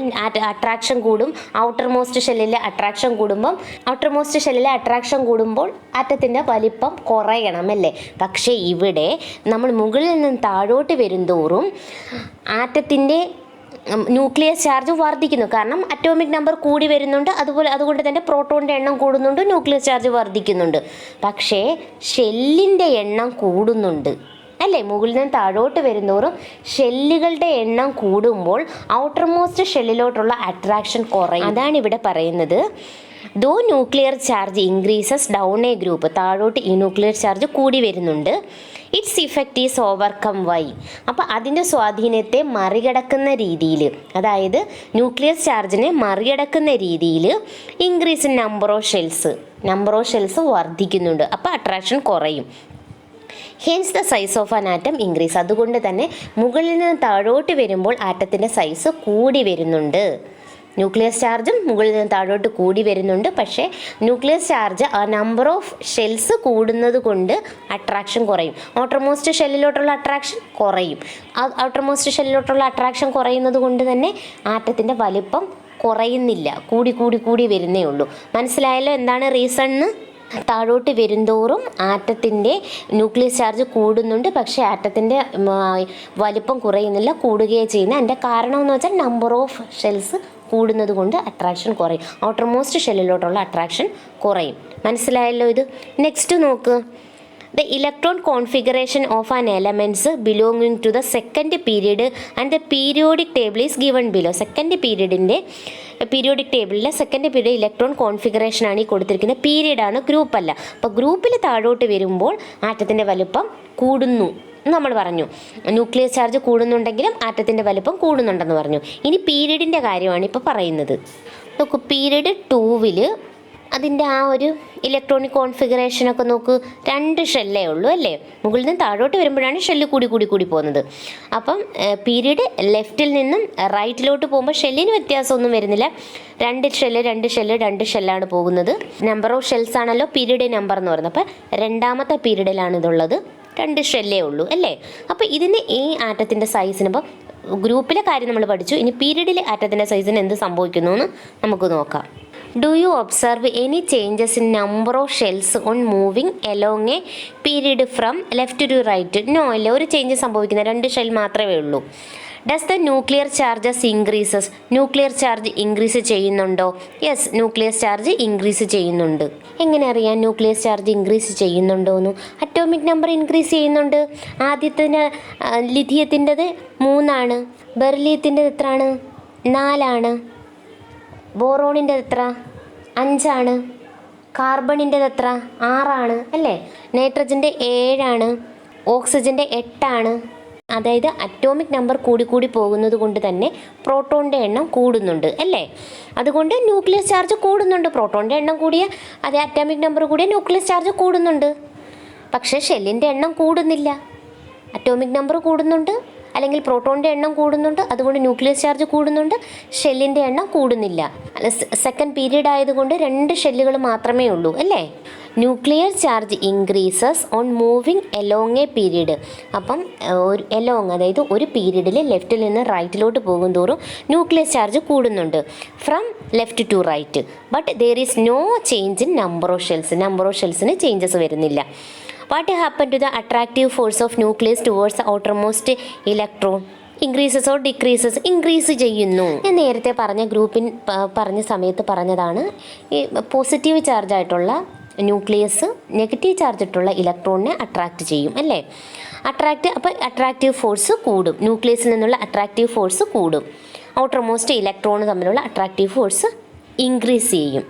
അട്രാക്ഷൻ കൂടും. ഔട്ടർ മോസ്റ്റ് ഷെല്ലിലെ അട്രാക്ഷൻ കൂടുമ്പോൾ ആറ്റത്തിൻ്റെ വലിപ്പം കുറയണം അല്ലേ. പക്ഷേ ഇവിടെ നമ്മൾ മുകളിൽ നിന്ന് താഴോട്ട് വരുന്തോറും ആറ്റത്തിൻ്റെ ന്യൂക്ലിയസ് ചാർജ് വർദ്ധിക്കുന്നു. കാരണം അറ്റോമിക് നമ്പർ കൂടി വരുന്നുണ്ട്, അതുകൊണ്ട് തന്നെ പ്രോട്ടോണിൻ്റെ എണ്ണം കൂടുന്നുണ്ട്, ന്യൂക്ലിയസ് ചാർജ് വർദ്ധിക്കുന്നുണ്ട്. പക്ഷേ ഷെല്ലിൻ്റെ എണ്ണം കൂടുന്നുണ്ട് അല്ലേ. മുകളിൽ നിന്ന് താഴോട്ട് വരുന്നോറും ഷെല്ലുകളുടെ എണ്ണം കൂടുമ്പോൾ ഔട്ടർമോസ്റ്റ് ഷെല്ലിലോട്ടുള്ള അട്രാക്ഷൻ കുറയും. അതാണ് ഇവിടെ പറയുന്നത്. Though nuclear charge increases down a group, താഴോട്ട് ഈ ന്യൂക്ലിയർ ചാർജ് കൂടി വരുന്നുണ്ട്. Its effect is overcome by. അപ്പോൾ അതിൻ്റെ സ്വാധീനത്തെ മറികടക്കുന്ന രീതിയിൽ, അതായത് ന്യൂക്ലിയർ ചാർജിനെ മറികടക്കുന്ന രീതിയിൽ increase in number of shells വർദ്ധിക്കുന്നുണ്ട്. അപ്പോൾ അട്രാക്ഷൻ കുറയും. Hence the size of an atom increase. അതുകൊണ്ട് തന്നെ മുകളിൽ നിന്ന് താഴോട്ട് വരുമ്പോൾ ആറ്റത്തിൻ്റെ സൈസ് കൂടി വരുന്നുണ്ട്. ന്യൂക്ലിയസ് ചാർജും മുകളിൽ നിന്ന് താഴോട്ട് കൂടി വരുന്നുണ്ട്. പക്ഷേ nucleus charge number of shells കൂടുന്നത് കൊണ്ട് അട്രാക്ഷൻ കുറയും. ഔട്ടർമോസ്റ്റ് ഷെല്ലിലോട്ടുള്ള അട്രാക്ഷൻ കുറയും. ഔട്ടർമോസ്റ്റ് ഷെല്ലിലോട്ടുള്ള അട്രാക്ഷൻ കുറയുന്നത് കൊണ്ട് തന്നെ ആറ്റത്തിൻ്റെ വലിപ്പം കുറയുന്നില്ല, കൂടി വരുന്നേ ഉള്ളൂ. മനസ്സിലായല്ലോ എന്താണ് റീസൺ എന്ന്? താഴോട്ട് വരുന്തോറും ആറ്റത്തിൻ്റെ ന്യൂക്ലിയസ് ചാർജ് കൂടുന്നുണ്ട്, പക്ഷേ ആറ്റത്തിൻ്റെ വലിപ്പം കുറയുന്നില്ല, കൂടുകയാണ് ചെയ്യുന്നത്. അതിൻ്റെ കാരണം എന്ന് വെച്ചാൽ നമ്പർ ഓഫ് ഷെൽസ് കൂടുന്നത് കൊണ്ട് അട്രാക്ഷൻ കുറയും. ഔട്ടർമോസ്റ്റ് ഷെല്ലിലോട്ടുള്ള അട്രാക്ഷൻ കുറയും. മനസ്സിലായല്ലോ ഇത്? നെക്സ്റ്റ് നോക്ക്. The electron configuration of an elements belonging to the second period and the periodic table is given below. Second പീരീഡിൻ്റെ പീരിയോഡിക് ടേബിളിലെ സെക്കൻഡ് പീരീഡ് ഇലക്ട്രോൺ കോൺഫിഗറേഷൻ ആണ് ഈ കൊടുത്തിരിക്കുന്നത്. പീരീഡാണ്, ഗ്രൂപ്പല്ല. അപ്പോൾ ഗ്രൂപ്പിൽ താഴോട്ട് വരുമ്പോൾ ആറ്റത്തിൻ്റെ വലുപ്പം കൂടുന്നു നമ്മൾ പറഞ്ഞു. ന്യൂക്ലിയസ് ചാർജ് കൂടുന്നുണ്ടെങ്കിലും ആറ്റത്തിൻ്റെ വലുപ്പം കൂടുന്നുണ്ടെന്ന് പറഞ്ഞു. ഇനി പീരീഡിൻ്റെ കാര്യമാണ് ഇപ്പോൾ പറയുന്നത്. നോക്കൂ, പീരീഡ് 2-ൽ അതിൻ്റെ ആ ഒരു ഇലക്ട്രോണിക് കോൺഫിഗറേഷനൊക്കെ നോക്ക്, 2 ഷെല്ലേ ഉള്ളൂ അല്ലേ. മുകളിൽ നിന്ന് താഴോട്ട് വരുമ്പോഴാണ് ഷെല്ല് കൂടി പോകുന്നത്. അപ്പം പീരീഡ് ലെഫ്റ്റിൽ നിന്നും റൈറ്റിലോട്ട് പോകുമ്പോൾ ഷെല്ലിന് വ്യത്യാസമൊന്നും വരുന്നില്ല. 2 ഷെല്ലാണ് പോകുന്നത്. നമ്പർ ഓഫ് ഷെൽസ് ആണല്ലോ പീരീഡ് നമ്പർ എന്ന് പറയുന്നത്. അപ്പം രണ്ടാമത്തെ പീരീഡിലാണ് ഇതുള്ളത്. 2 ഷെല്ലേ ഉള്ളൂ അല്ലേ. അപ്പോൾ ഇതിന് ഈ ആറ്റത്തിൻ്റെ സൈസിന്, ഇപ്പോൾ ഗ്രൂപ്പിലെ കാര്യം നമ്മൾ പഠിച്ചു, ഇനി പീരീഡിലെ ആറ്റത്തിൻ്റെ സൈസിന് എന്ത് സംഭവിക്കുന്നു എന്ന് നമുക്ക് നോക്കാം. Do you observe any changes in number of shells on moving along a period from left to right? No, അല്ല, ഒരു ചേഞ്ച് സംഭവിക്കുന്നത് 2 ഷെൽ മാത്രമേ ഉള്ളൂ. Does the nuclear charges increases? Nuclear charge increase ചെയ്യുന്നുണ്ടോ? യെസ്, ന്യൂക്ലിയർ ചാർജ് ഇൻക്രീസ് ചെയ്യുന്നുണ്ട്. എങ്ങനെ അറിയാം nuclear charge increase ചെയ്യുന്നുണ്ടോ എന്ന്? അറ്റോമിക് നമ്പർ ഇൻക്രീസ് ചെയ്യുന്നുണ്ട്. ആദ്യത്തിന് ലിഥിയത്തിൻ്റെത് 3 ആണ്, ബെർലിയത്തിൻ്റെത് എത്രയാണ്? 4 ആണ്, ബോറോണിൻ്റെ എത്ര? 5 ആണ്, കാർബണിൻ്റെത് എത്ര? 6 ആണ് അല്ലേ. നൈട്രജൻ്റെ 7 ആണ്, ഓക്സിജൻ്റെ 8 ആണ്. അതായത് അറ്റോമിക് നമ്പർ കൂടി പോകുന്നത് കൊണ്ട് തന്നെ പ്രോട്ടോണിൻ്റെ എണ്ണം കൂടുന്നുണ്ട് അല്ലേ. അതുകൊണ്ട് ന്യൂക്ലിയർ ചാർജ് കൂടുന്നുണ്ട്. പ്രോട്ടോണിൻ്റെ എണ്ണം കൂടിയ, അതേ അറ്റോമിക് നമ്പർ കൂടിയ ന്യൂക്ലിയർ ചാർജ് കൂടുന്നുണ്ട്. പക്ഷേ ഷെല്ലിൻ്റെ എണ്ണം കൂടുന്നില്ല. അറ്റോമിക് നമ്പർ കൂടുന്നുണ്ട്, അല്ലെങ്കിൽ പ്രോട്ടോണിൻ്റെ എണ്ണം കൂടുന്നുണ്ട്, അതുകൊണ്ട് ന്യൂക്ലിയർ ചാർജ് കൂടുന്നുണ്ട്. ഷെല്ലിൻ്റെ എണ്ണം കൂടുന്നില്ല. സെക്കൻഡ് പീരീഡ് ആയതുകൊണ്ട് 2 ഷെല്ലുകൾ മാത്രമേ ഉള്ളൂ അല്ലേ. Nuclear charge increases on moving along a period. അപ്പം എലോങ്, അതായത് ഒരു പീരീഡിൽ ലെഫ്റ്റിൽ നിന്ന് റൈറ്റിലോട്ട് പോകും തോറും ന്യൂക്ലിയർ ചാർജ് കൂടുന്നുണ്ട്, from left to right. But there is no change in number of shells. Number of ഷെൽസിന് ചേഞ്ചസ് വരുന്നില്ല. What happen to the attractive force of nucleus towards outermost electron? Increases or decreases? Increase ചെയ്യുന്നു. ഞാൻ നേരത്തെ പറഞ്ഞ സമയത്ത് പറഞ്ഞതാണ്, ഈ positive charge ആയിട്ടുള്ള ന്യൂക്ലിയസ് നെഗറ്റീവ് ചാർജ് ആയിട്ടുള്ള ഇലക്ട്രോണിനെ അട്രാക്റ്റ് ചെയ്യും അല്ലേ. അപ്പോൾ അട്രാക്റ്റീവ് ഫോഴ്സ് കൂടും, ന്യൂക്ലിയസിൽ നിന്നുള്ള അട്രാക്റ്റീവ് ഫോഴ്സ് കൂടും. ഔട്ടർമോസ്റ്റ് ഇലക്ട്രോൺ തമ്മിലുള്ള അട്രാക്റ്റീവ് ഫോഴ്സ് ഇൻക്രീസ് ചെയ്യും.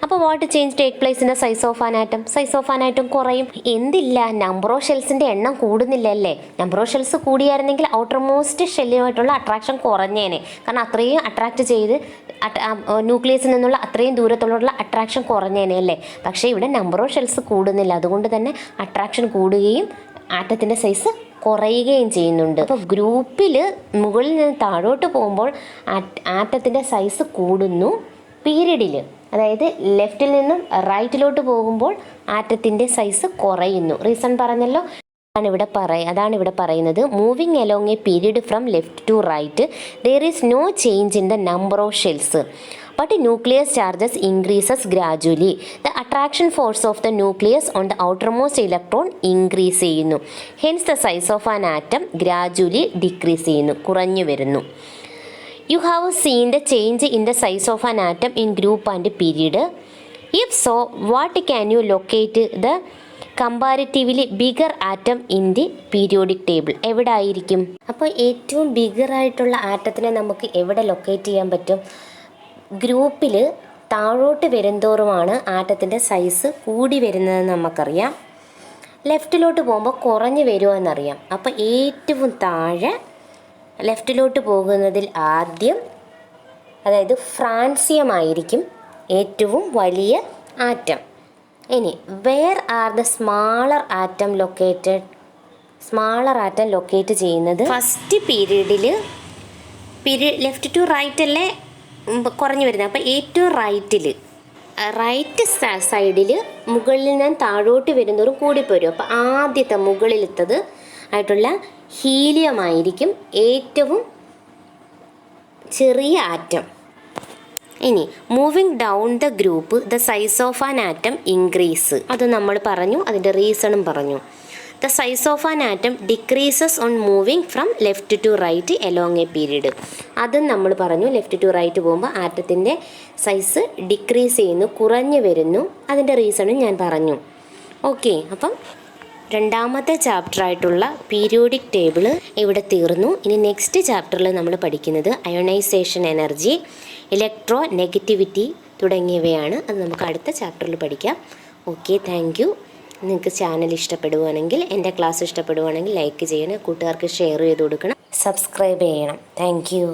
അപ്പോൾ what change take place in the size of an atom? Size of an atom കുറയും. എന്തില്ല, നമ്പർ ഓഫ് ഷെൽസിൻ്റെ എണ്ണം കൂടുന്നില്ല അല്ലേ. നമ്പർ ഓഫ് ഷെൽസ് കൂടിയായിരുന്നെങ്കിൽ ഔട്ടർമോസ്റ്റ് ഷെല്ലുമായിട്ടുള്ള അട്രാക്ഷൻ കുറഞ്ഞേനെ. കാരണം അത്രയും അട്രാക്റ്റ് ചെയ്ത് ന്യൂക്ലിയസിൽ നിന്നുള്ള അത്രയും ദൂരത്തുള്ള അട്രാക്ഷൻ കുറഞ്ഞേനെ അല്ലേ. പക്ഷേ ഇവിടെ നമ്പർ ഓഫ് ഷെൽസ് കൂടുന്നില്ല, അതുകൊണ്ട് തന്നെ അട്രാക്ഷൻ കൂടുകയും ആറ്റത്തിൻ്റെ സൈസ് കുറയുകയും ചെയ്യുന്നുണ്ട്. അപ്പോൾ ഗ്രൂപ്പിൽ മുകളിൽ നിന്ന് താഴോട്ട് പോകുമ്പോൾ ആറ്റത്തിൻ്റെ സൈസ് കൂടുന്നു. പീരീഡിൽ, അതായത് ലെഫ്റ്റിൽ നിന്നും റൈറ്റിലോട്ട് പോകുമ്പോൾ ആറ്റത്തിൻ്റെ സൈസ് കുറയുന്നു. റീസൺ പറഞ്ഞല്ലോ, അതാണ് ഇവിടെ പറയുന്നത്. Moving along a period from left to right there is no change in the number of shells, but nucleus charges increases gradually. The attraction force of the nucleus on the outermost electron increase ചെയ്യുന്നു. Hence the size of an atom gradually decrease ചെയ്യുന്നു, കുറഞ്ഞു വരുന്നു. You have seen the change in the size of an atom in group and period. If so, what can you locate the comparatively bigger atom in the periodic table? എവിടെ ആയിരിക്കും? അപ്പോൾ ഏറ്റവും bigger ആയിട്ടുള്ള ആറ്റത്തിനെ നമുക്ക് എവിടെ ലൊക്കേറ്റ് ചെയ്യാൻ പറ്റും? ഗ്രൂപ്പിൽ താഴോട്ട് വരുന്തോറുമാണ് ആറ്റത്തിൻ്റെ സൈസ് കൂടി വരുന്നതെന്ന് നമുക്കറിയാം. ലെഫ്റ്റിലോട്ട് പോകുമ്പോൾ കുറഞ്ഞു വരുമെന്നറിയാം. അപ്പോൾ ഏറ്റവും താഴെ ലെഫ്റ്റിലോട്ട് പോകുന്നതിൽ ആദ്യം, അതായത് ഫ്രാൻസിയം ആയിരിക്കും ഏറ്റവും വലിയ ആറ്റം. ഇനി where are the smaller atom located? Smaller atom locate ചെയ്യുന്നത് ഫസ്റ്റ് പീരീഡിൽ, ലെഫ്റ്റ് ടു റൈറ്റ് അല്ലേ കുറഞ്ഞു വരുന്നത്. അപ്പോൾ ഏറ്റവും റൈറ്റ് സൈഡിൽ മുകളിൽ നിന്ന് താഴോട്ട് വരുന്നവരും കൂടിപ്പോരും. അപ്പോൾ ആദ്യത്തെ മുകളിലത്തത് ആയിട്ടുള്ള ഹീലിയം ആയിരിക്കും ഏറ്റവും ചെറിയ ആറ്റം. ഇനി moving down the group the size of an atom increase. അത് നമ്മൾ പറഞ്ഞു, അതിൻ്റെ റീസണും പറഞ്ഞു. The size of an atom decreases on moving from left to right along a period. അതും നമ്മൾ പറഞ്ഞു. ലെഫ്റ്റ് ടു റൈറ്റ് പോകുമ്പോൾ ആറ്റത്തിൻ്റെ സൈസ് ഡിക്രീസ് ചെയ്യുന്നു, കുറഞ്ഞു വരുന്നു. അതിൻ്റെ റീസണും ഞാൻ പറഞ്ഞു. ഓക്കെ, അപ്പം രണ്ടാമത്തെ ചാപ്റ്ററായിട്ടുള്ള പീരിയോഡിക് ടേബിൾ ഇവിടെ തീർന്നു. ഇനി നെക്സ്റ്റ് ചാപ്റ്ററിൽ നമ്മൾ പഠിക്കുന്നത് അയോണൈസേഷൻ എനർജി, ഇലക്ട്രോ നെഗറ്റിവിറ്റി തുടങ്ങിയവയാണ്. അത് നമുക്ക് അടുത്ത ചാപ്റ്ററിൽ പഠിക്കാം. Okay, thank you. നിങ്ങൾക്ക് ചാനൽ ഇഷ്ടപ്പെടുവാണെങ്കിൽ, എൻ്റെ ക്ലാസ് ഇഷ്ടപ്പെടുവാണെങ്കിൽ ലൈക്ക് ചെയ്യണം, കൂട്ടുകാർക്ക് ഷെയർ ചെയ്ത് കൊടുക്കണം, സബ്സ്ക്രൈബ് ചെയ്യണം. Thank you.